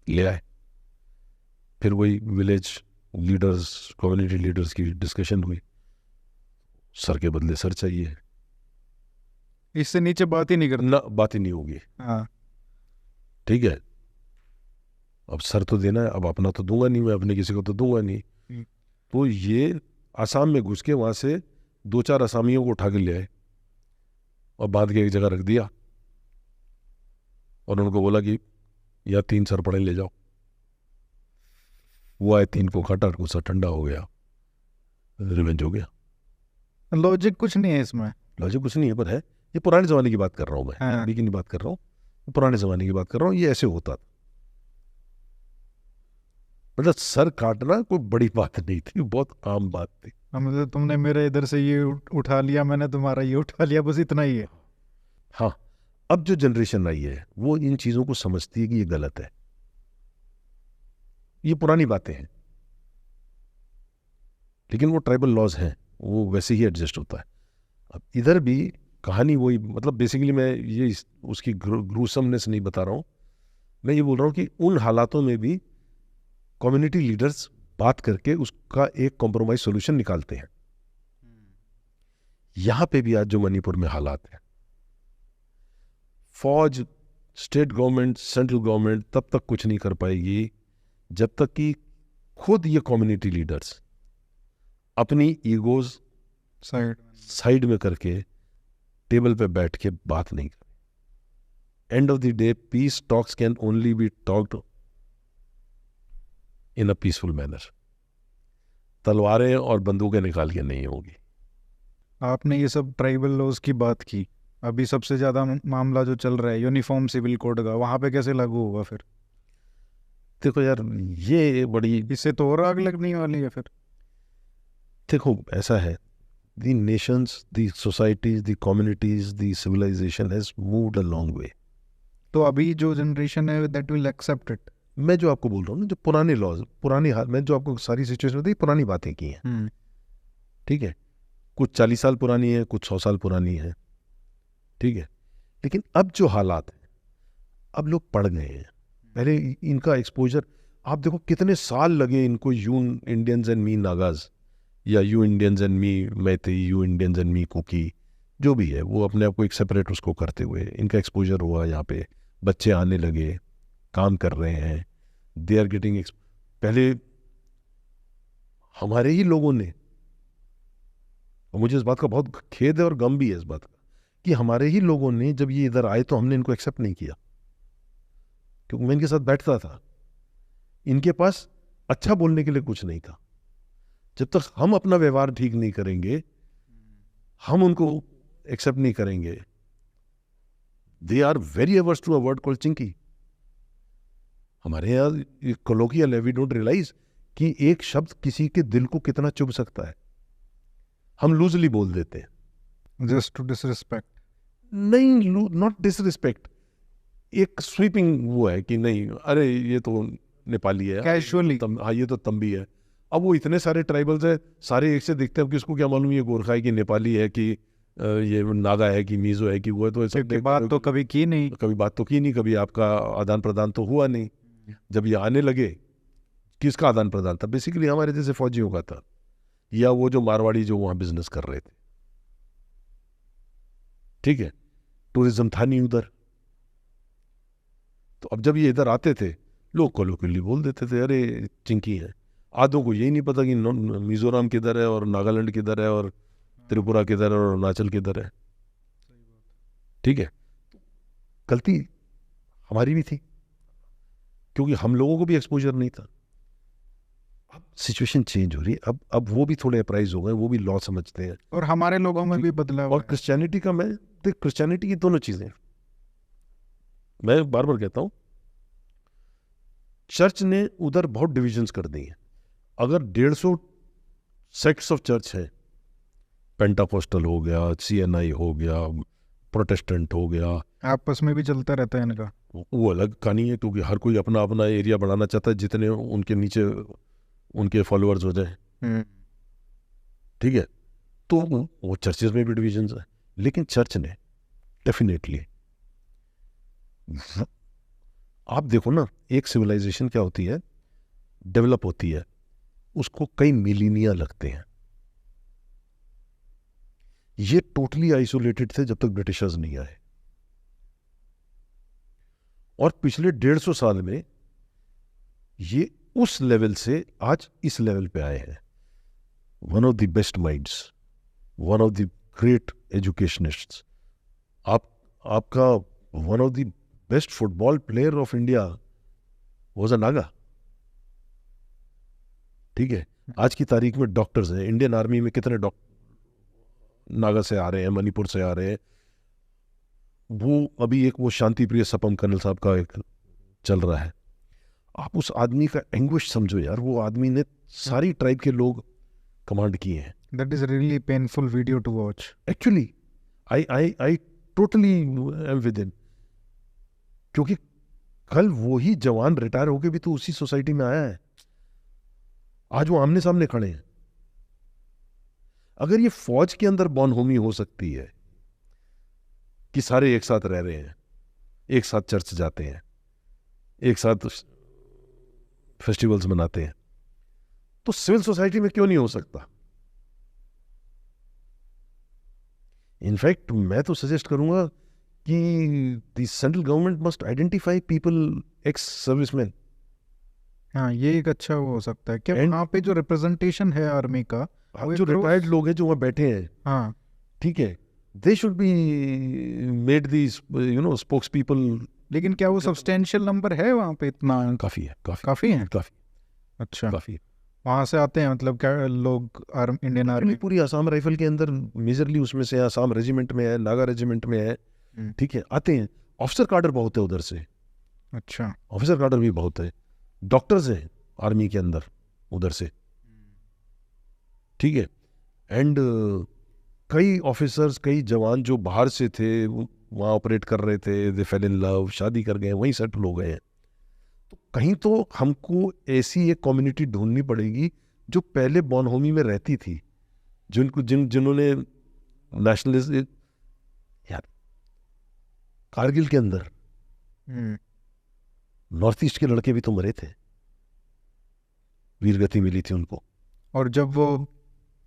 ले आए। फिर वही विलेज लीडर्स, कम्युनिटी लीडर्स की डिस्कशन हुई, सर के बदले सर चाहिए, इससे नीचे बात ही नहीं करना। ना बात ही नहीं होगी। हाँ। ठीक है, अब सर तो देना है, अब अपना तो दूंगा नहीं, मैं अपने किसी को तो दूंगा नहीं। तो ये आसाम में घुस के वहां से 2-4 असामियों को उठा के ले आए और बांध के एक जगह रख दिया और उनको बोला कि या 3 सर पड़े ले जाओ। वो आए, 3 को काटा, गुस्सा ठंडा हो गया, रिवेंज हो गया। लॉजिक कुछ नहीं है इसमें। लॉजिक कुछ नहीं है, पर है। ये पुराने जमाने की बात कर रहा हूँ मैं, हाँ। अभी की नहीं बात कर रहा हूँ, पुराने जमाने की बात कर रहा हूँ। ये ऐसे होता था, मतलब सर काटना कोई बड़ी बात नहीं थी, बहुत आम बात थी। मतलब तुमने मेरे इधर से ये उठा लिया, मैंने तुम्हारा ये उठा लिया, बस इतना ही है। हाँ, अब जो जनरेशन आई है वो इन चीजों को समझती है कि ये गलत है, ये पुरानी बातें हैं, लेकिन वो ट्राइबल लॉज हैं, वो वैसे ही एडजस्ट होता है। अब इधर भी कहानी वही, मतलब बेसिकली मैं ये उसकी ग्रूसमनेस नहीं बता रहा हूँ, मैं ये बोल रहा हूँ कि उन हालातों में भी कम्युनिटी लीडर्स बात करके उसका एक कॉम्प्रोमाइज सॉल्यूशन निकालते हैं। यहां पे भी आज जो मणिपुर में हालात हैं, फौज, स्टेट गवर्नमेंट, सेंट्रल गवर्नमेंट तब तक कुछ नहीं कर पाएगी जब तक कि खुद ये कम्युनिटी लीडर्स अपनी ईगोज साइड में करके टेबल पे बैठ के बात नहीं करें। End of the day peace talks can only be talked in a peaceful manner. तलवारें और बंदूकें निकाल के नहीं होगी। आपने ये सब ट्राइबल लॉज की बात की, अभी सबसे ज़्यादा मामला जो चल रहा है यूनिफॉर्म सिविल कोड का, वहाँ पे कैसे लागू होगा फिर? देखो यार, ये बड़ी, इससे तो और आग लगने वाली है फिर। देखो ऐसा है, the nations, the societies, the communities, the civilization has moved a long way. तो अभी जो जनरेशन है दैट विल एक्सेप्ट इट। मैं जो आपको बोल रहा हूँ ना, जो पुराने लॉज, पुरानी हाल, मैं जो आपको सारी सिचुएशन बताई, पुरानी बातें की हैं, ठीक है, कुछ 40 साल पुरानी है, कुछ 100 साल पुरानी है, ठीक है, लेकिन अब जो हालात हैं, अब लोग पढ़ गए हैं। पहले इनका एक्सपोजर, आप देखो कितने साल लगे इनको, you Indians and me Nagas, या you Indians and me Meitei, you Indians and me Kuki, जो भी है, वो अपने आप को एक सेपरेट उसको करते हुए इनका एक्सपोजर हुआ। यहाँ पे बच्चे आने लगे, काम कर रहे हैं, दे आर गेटिंग। पहले हमारे ही लोगों ने, और मुझे इस बात का बहुत खेद है और गम भी है इस बात का, कि हमारे ही लोगों ने जब ये इधर आए तो हमने इनको एक्सेप्ट नहीं किया, क्योंकि मैं इनके साथ बैठता था, इनके पास अच्छा बोलने के लिए कुछ नहीं था। जब तक हम अपना व्यवहार ठीक नहीं करेंगे, हम उनको एक्सेप्ट नहीं करेंगे। They are very averse to a word called chinky. हमारे यहाँ कोलोकियल है, वी डोंट रियलाइज कि एक शब्द किसी के दिल को कितना चुभ सकता है। हम लूजली बोल देते हैं, जस्ट टू डिसरिस्पेक्ट। नहीं, नॉट डिसरिस्पेक्ट, एक स्वीपिंग वो है कि नहीं, अरे ये तो नेपाली है, कैजुअली। हाँ ये तो तंबी है। अब वो इतने सारे ट्राइबल्स है, सारे एक से दिखते हैं, किसको क्या मालूम ये गोरखा है कि नेपाली है कि ये नागा है कि मीजो है कि वो है, तो ऐसा बात तो कभी की नहीं, कभी बात तो की नहीं, कभी आपका आदान प्रदान तो हुआ नहीं। जब ये आने लगे, किसका आदान प्रदान था? बेसिकली हमारे जैसे फौजियों का था, या वो जो मारवाड़ी जो वहां बिजनेस कर रहे थे, ठीक है, टूरिज्म था नहीं उधर। तो अब जब ये इधर आते थे, लोग कोलोकियली बोल देते थे, अरे चिंकी है। आधों को यही नहीं पता कि मिजोरम किधर है और नागालैंड किधर है और त्रिपुरा किधर है और अरुणाचल किधर है, ठीक है। गलती हमारी भी थी, क्योंकि हम लोगों को भी एक्सपोजर नहीं था। अब सिचुएशन चेंज हो रही है, अब वो भी थोड़े अप्राइज हो गए, वो भी लॉ समझते हैं। और हमारे लोगों में भी बदलाव और है। क्रिश्चियनिटी का, मैं देख क्रिश्चियनिटी की दोनों चीजें, मैं बार बार कहता हूं, चर्च ने उधर बहुत डिविजन्स कर दी हैं। अगर 150 सेक्ट्स ऑफ चर्च है, पेंटाकोस्टल हो गया, CNI हो गया, प्रोटेस्टेंट हो गया, आपस में भी चलता रहता है इनका। वो अलग कहानी है, क्योंकि हर कोई अपना अपना एरिया बढ़ाना चाहता है, जितने उनके नीचे उनके फॉलोअर्स हो जाए। ठीक है, तो वो चर्चेस में भी डिविजन्स है, लेकिन चर्च ने डेफिनेटली, आप देखो ना, एक सिविलाइजेशन क्या होती है, डेवलप होती है, उसको कई मिलीनिया लगते हैं। ये टोटली आइसोलेटेड थे जब तक ब्रिटिशर्स नहीं आए, और पिछले 150 साल में ये उस लेवल से आज इस लेवल पे आए हैं। One of the best minds, one of the great educationists, आपका one of the best football player of India was a Naga. ठीक है, आज की तारीख में डॉक्टर्स हैं, इंडियन आर्मी में कितने डॉक्टर नागा से आ रहे हैं, मणिपुर से आ रहे हैं। वो अभी एक वो शांति प्रिय सपम कर्नल साहब का एक चल रहा है, आप उस आदमी का एंग्विश समझो यार, वो आदमी ने सारी ट्राइब के लोग कमांड किए हैं। That is really painful video to watch actually. I totally am with in, क्योंकि कल वो ही जवान रिटायर होके भी तो उसी सोसाइटी में आया है, आज वो आमने सामने खड़े हैं। अगर ये फौज के अंदर बॉनहोमी हो सकती है कि सारे एक साथ रह रहे हैं, एक साथ चर्च जाते हैं, एक साथ फेस्टिवल्स मनाते हैं, तो सिविल सोसाइटी में क्यों नहीं हो सकता? इनफैक्ट मैं तो सजेस्ट करूंगा कि the central government must identify people, ex serviceman. हाँ, ये एक अच्छा वो हो सकता है क्या वहाँ पे जो रिप्रेजेंटेशन है आर्मी का, जो रिटायर्ड लोग हैं जो वहाँ बैठे हैं, हाँ ठीक है, they should be made these spokes people. लेकिन क्या वो सब्सटेंशियल नंबर है वहाँ पे? इतना काफी है, काफी है। काफी अच्छा, काफी। वहाँ से आते हैं मतलब क्या लोग इंडियन आर्मी? पूरी असम राइफल के अंदर मेजरली उसमें से असम रेजिमेंट में है, नागा रेजिमेंट में है, ठीक है, आते हैं। ऑफिसर कार्डर बहुत है उधर से। अच्छा, ऑफिसर कार्डर भी बहुत है, डॉक्टर्स हैं आर्मी के अंदर उधर से, ठीक है। एंड कई ऑफिसर्स, कई जवान जो बाहर से थे वहाँ ऑपरेट कर रहे थे, दे फेल इन लव, शादी कर गए, वहीं सेटल हो गए हैं। तो कहीं तो हमको ऐसी एक कम्युनिटी ढूंढनी पड़ेगी जो पहले बॉनहोमी में रहती थी, जिन्होंने नेशनलिस्ट, यार कारगिल के अंदर नॉर्थ ईस्ट के लड़के भी तो मरे थे, वीरगति मिली थी उनको। और जब वो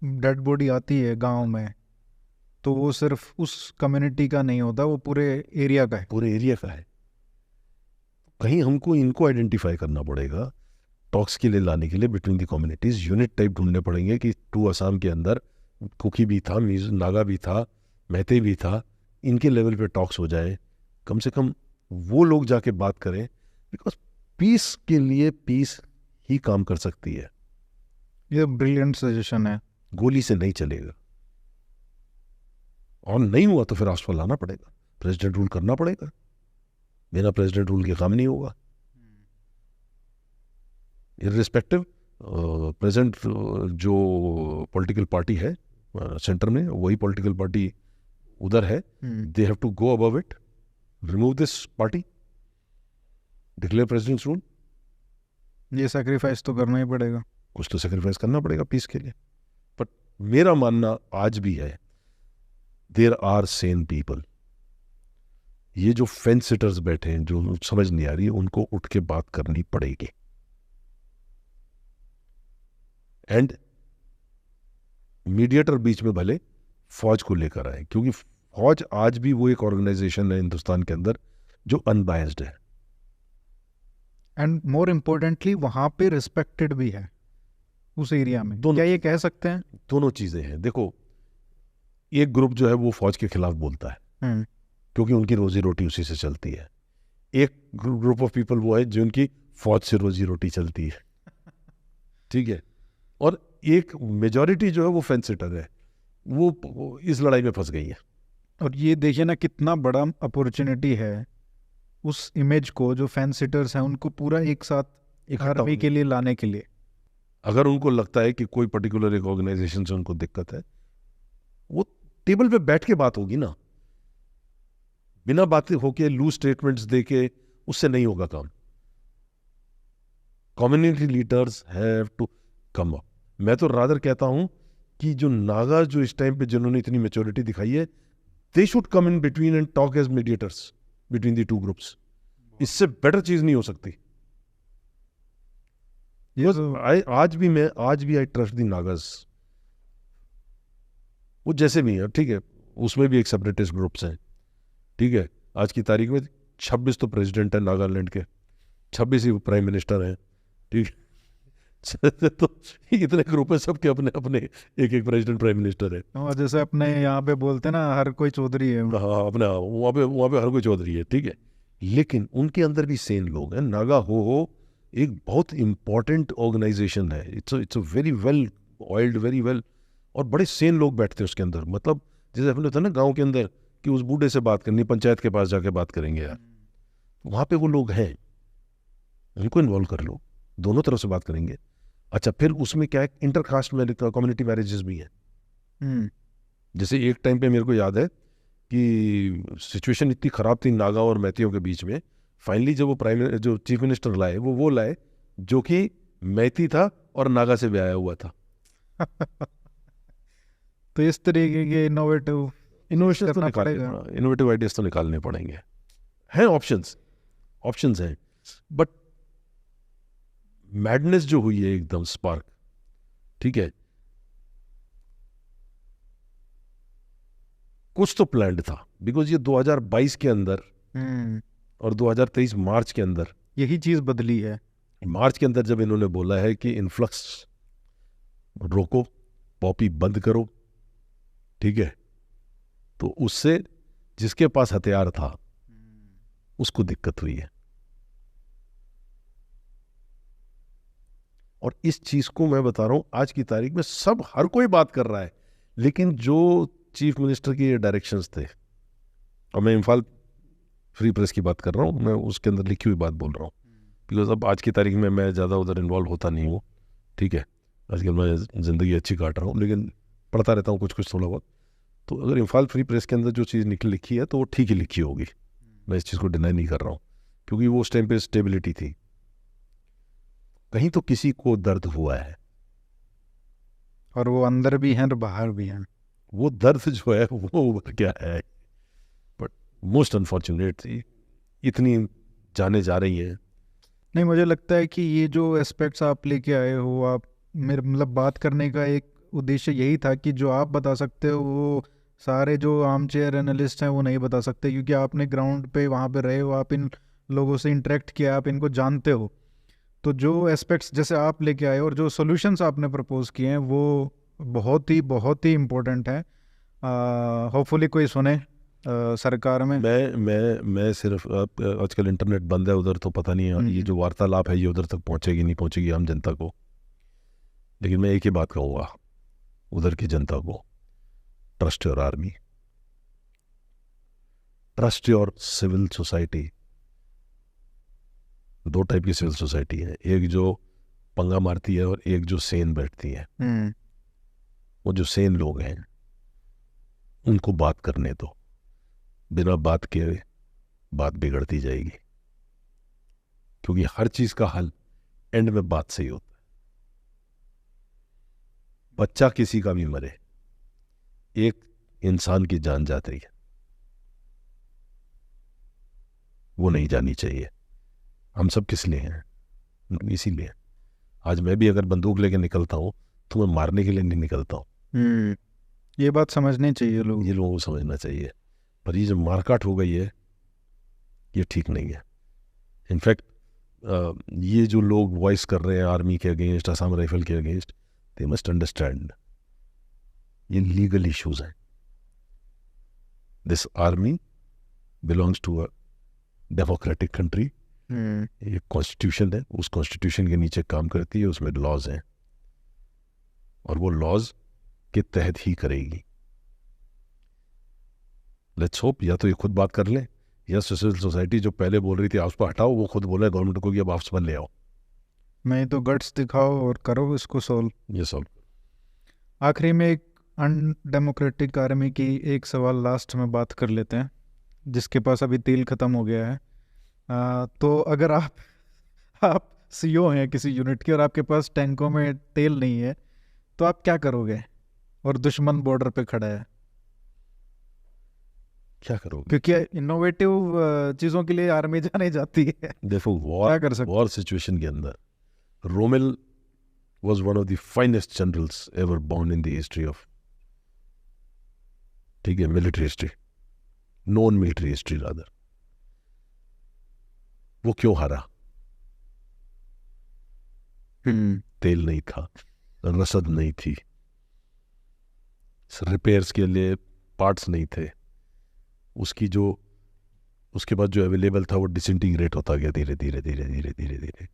डेड बॉडी आती है गांव में, तो वो सिर्फ उस कम्युनिटी का नहीं होता, वो पूरे एरिया का है। पूरे एरिया का है। कहीं हमको इनको आइडेंटिफाई करना पड़ेगा, टॉक्स के लिए लाने के लिए between the communities unit type ढूंढने पड़ेंगे कि टू असम के अंदर कुकी भी था, नागा भी था, मैते भी था, इनके लेवल पे टॉक्स हो जाए, कम से कम वो लोग जाके बात करें, बिकॉज पीस के लिए पीस ही काम कर सकती है। ये ब्रिलियंट सजेशन है। गोली से नहीं चलेगा, और नहीं हुआ तो फिर आसपास लाना पड़ेगा, प्रेसिडेंट रूल करना पड़ेगा, बिना प्रेसिडेंट रूल के काम नहीं होगा। इररिस्पेक्टिव प्रेजेंट जो पॉलिटिकल पार्टी है सेंटर में, वही पॉलिटिकल पार्टी उधर है, they have to go above it, remove this party, declare president's rule. ये सैक्रिफाइस तो करना ही पड़ेगा, कुछ तो सैक्रिफाइस करना पड़ेगा पीस के लिए। बट मेरा मानना आज भी है, देयर आर सेन पीपल। ये जो फेंस सिटर्स बैठे हैं, जो समझ नहीं आ रही, उनको उठ के बात करनी पड़ेगी। एंड मीडिएटर बीच में भले फौज को लेकर आए, क्योंकि फौज आज भी वो एक ऑर्गेनाइजेशन है हिंदुस्तान के अंदर जो अनबायस्ड है, एंड मोर इम्पोर्टेंटली वहां पे रिस्पेक्टेड भी है उस एरिया में। क्या ये कह सकते हैं? दोनों चीजें हैं। देखो, एक ग्रुप जो है वो फौज के खिलाफ बोलता है क्योंकि उनकी रोजी रोटी उसी से चलती है। एक ग्रुप ऑफ पीपल वो है जिनकी फौज से रोजी रोटी चलती है। ठीक है, और एक मेजॉरिटी जो है वो फेंस सिटर है, वो इस लड़ाई में फंस गई है। और ये देखिए ना कितना बड़ा अपॉर्चुनिटी है उस इमेज को, जो फैन सिटर्स हैं उनको पूरा एक साथ इकट्ठा आर्मी के लिए लाने के लिए। अगर उनको लगता है कि कोई पर्टिकुलर एक ऑर्गेनाइजेशन से उनको दिक्कत है, वो टेबल पे बैठ के बात होगी ना, बिना बातें होके लूज स्टेटमेंट्स देके उससे नहीं होगा काम। Community leaders have to come up. मैं तो रादर कहता हूं कि जो नागा जो इस टाइम पे जिन्होंने इतनी मैच्योरिटी दिखाई है, they should come in between and talk as mediators between the two groups. इससे बेटर चीज नहीं हो सकती। आज भी आई ट्रस्ट दी नागास, वो जैसे भी है, ठीक है, उसमें भी एक सेपरेटिस्ट ग्रुप्स हैं, ठीक है। आज की तारीख में 26 तो प्रेसिडेंट है नागालैंड के, 26 ही प्राइम मिनिस्टर हैं, ठीक है। तो इतने ग्रुप है, सबके अपने अपने एक एक प्रेसिडेंट प्राइम मिनिस्टर है। और जैसे अपने यहाँ पे बोलते हैं ना, हर कोई चौधरी है। हाँ, अपने वहाँ पे हर कोई चौधरी है, ठीक है। लेकिन उनके अंदर भी सेन लोग हैं। नागा हो एक बहुत इंपॉर्टेंट ऑर्गेनाइजेशन है। It's a very well oiled, very well, और बड़े सेन लोग बैठते हैं उसके अंदर। मतलब जैसे अपने होता है ना गाँव के अंदर कि उस बूढ़े से बात करनी, पंचायत के पास जाके बात करेंगे यार, वहाँ पे वो लोग हैं, उनको इन्वॉल्व कर लो, दोनों तरफ से बात करेंगे। अच्छा, फिर उसमें क्या है, इंटरकास्ट में कम्युनिटी मैरिजेस भी हैं। जैसे एक टाइम पे मेरे को याद है कि सिचुएशन इतनी ख़राब थी नागा और मैथियों के बीच में, फाइनली जब वो जो चीफ मिनिस्टर लाए, वो लाए जो कि मैथी था और नागा से ब्याया हुआ था। तो इस तरीके के इनोवेटिव आइडियाज तो निकालने पड़ेंगे। हैं ऑप्शंस हैं, बट मैडनेस जो हुई है एकदम स्पार्क, ठीक है, कुछ तो प्लान्ड था। बिकॉज ये 2022 के अंदर और 2023 मार्च के अंदर यही चीज बदली है। मार्च के अंदर जब इन्होंने बोला है कि इन्फ्लक्स रोको, पॉपी बंद करो, ठीक है, तो उससे जिसके पास हथियार था उसको दिक्कत हुई है। और इस चीज को मैं बता रहा हूं, आज की तारीख में हर कोई बात कर रहा है, लेकिन जो चीफ मिनिस्टर की डायरेक्शंस थे, और मैं इम्फाल फ्री प्रेस की बात कर रहा हूं, मैं उसके अंदर लिखी हुई बात बोल रहा हूँ, बिकॉज अब आज की तारीख में मैं ज़्यादा उधर इन्वॉल्व होता नहीं हूँ, ठीक है। आजकल मैं ज़िंदगी अच्छी काट रहा हूँ, लेकिन पढ़ता रहता हूँ कुछ थोड़ा बहुत। तो अगर इम्फाल फ्री प्रेस के अंदर जो चीज़ लिखी है तो वो ठीक ही लिखी होगी, मैं इस चीज़ को डिनाई नहीं कर रहा हूँ, क्योंकि वो उस टाइम पे स्टेबिलिटी थी। कहीं तो किसी को दर्द हुआ है, और वो अंदर भी हैं और बाहर भी हैं। वो दर्द जो है वो क्या है, बट मोस्ट अनफॉर्चुनेट इतनी जाने जा रही है। नहीं, मुझे लगता है कि ये जो एस्पेक्ट्स आप लेके आए हो, आप मेरे मतलब बात करने का एक उद्देश्य यही था कि जो आप बता सकते हो वो सारे जो आर्म चेयर एनालिस्ट हैं वो नहीं बता सकते, क्योंकि आपने ग्राउंड पे वहाँ पे रहे हो, आप इन लोगों से इंटरेक्ट किया, आप इनको जानते हो। तो जो एस्पेक्ट्स जैसे आप लेके आए और जो सॉल्यूशंस आपने प्रपोज किए हैं वो बहुत ही इम्पोर्टेंट है। होपफुली कोई सुने सरकार में। मैं सिर्फ आजकल इंटरनेट बंद है उधर, तो पता नहीं है ये जो वार्तालाप है ये उधर तक पहुंचेगी नहीं पहुंचेगी आम जनता को। लेकिन मैं एक ही बात कहूँगा उधर की जनता को, trust your army, trust your civil society. दो टाइप की सिविल सोसाइटी है, एक जो पंगा मारती है और एक जो सेन बैठती है। वो जो सेन लोग हैं उनको बात करने दो, बिना बात के बात बिगड़ती जाएगी, क्योंकि हर चीज का हल एंड में बात से ही होता है। बच्चा किसी का भी मरे, एक इंसान की जान जाती है, वो नहीं जानी चाहिए। हम सब किस लिए हैं? इसीलिए आज मैं भी अगर बंदूक लेके निकलता हूं तो मैं मारने के लिए नहीं निकलता हूं। ये बात समझनी चाहिए लोग, ये लोगों को समझना चाहिए। पर ये जो मारकाट हो गई है ये ठीक नहीं है। इनफैक्ट ये जो लोग वॉइस कर रहे हैं आर्मी के अगेंस्ट, असम राइफल के अगेंस्ट, दे मस्ट अंडरस्टैंड ये लीगल इश्यूज हैं। This army belongs to a democratic country. ये कॉन्स्टिट्यूशन है, उस कॉन्स्टिट्यूशन के नीचे काम करती है, उसमें लॉज हैं। और वो लॉज के तहत ही करेगी। लेट्स होप या तो ये खुद बात कर लें, या सिविल सोसाइटी जो पहले बोल रही थी आप पर हटाओ, वो खुद बोले गवर्नमेंट को कि अब आप पर ले आओ। नहीं तो गट्स दिखाओ और करो इसको सॉल्व। ये सॉल्व। आखिरी में एक अनडेमोक्रेटिक आर्मी की एक सवाल लास्ट में बात कर लेते हैं, जिसके पास अभी तेल ख़त्म हो गया है। तो अगर आप सीईओ हैं किसी यूनिट के और आपके पास टैंकों में तेल नहीं है, तो आप क्या करोगे? और दुश्मन बॉर्डर पे खड़ा है। क्या करोगे? क्योंकि इनोवेटिव चीज़ों के लिए आर्मी जाने जाती है। देखो क्या कर सकते? वॉर सिचुएशन के अंदर Rommel was one of the finest generals ever born in the history of, ठीक है, military history, non military history rather. वो क्यों हारा? तेल नहीं था, रसद नहीं थी, रिपेयर्स के लिए पार्ट्स नहीं थे, उसके बाद जो अवेलेबल था वो डिसइंटीग्रेट होता गया धीरे धीरे धीरे धीरे धीरे धीरे,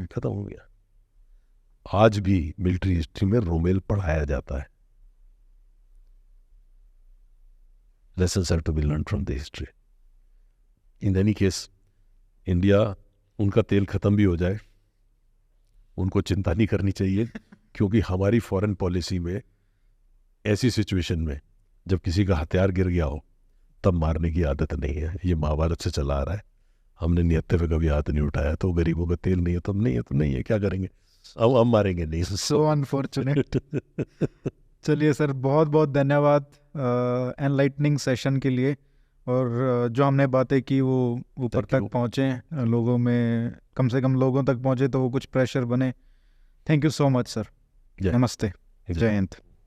खत्म हो गया। आज भी मिलिट्री हिस्ट्री में रोमेल पढ़ाया जाता है। Lessons have to be learned from the history. In any case, India, उनका तेल खत्म भी हो जाए, उनको चिंता नहीं करनी चाहिए, क्योंकि हमारी फॉरेन पॉलिसी में ऐसी सिचुएशन में जब किसी का हथियार गिर गया हो तब मारने की आदत नहीं है। ये महाभारत से चला आ रहा है। हमने निहत्थे पे कभी हाथ नहीं उठाया। तो गरीबों का तेल नहीं है तो नहीं है, तो नहीं है, क्या करेंगे? हम मारेंगे नहीं। सो अनफॉर्चुनेट। चलिए सर, बहुत बहुत धन्यवाद एनलाइटनिंग सेशन के लिए। और जो हमने बातें की वो ऊपर तक पहुँचे, लोगों में, कम से कम लोगों तक पहुँचे तो वो कुछ प्रेशर बने। Thank you so much sir. नमस्ते, जय हिंद।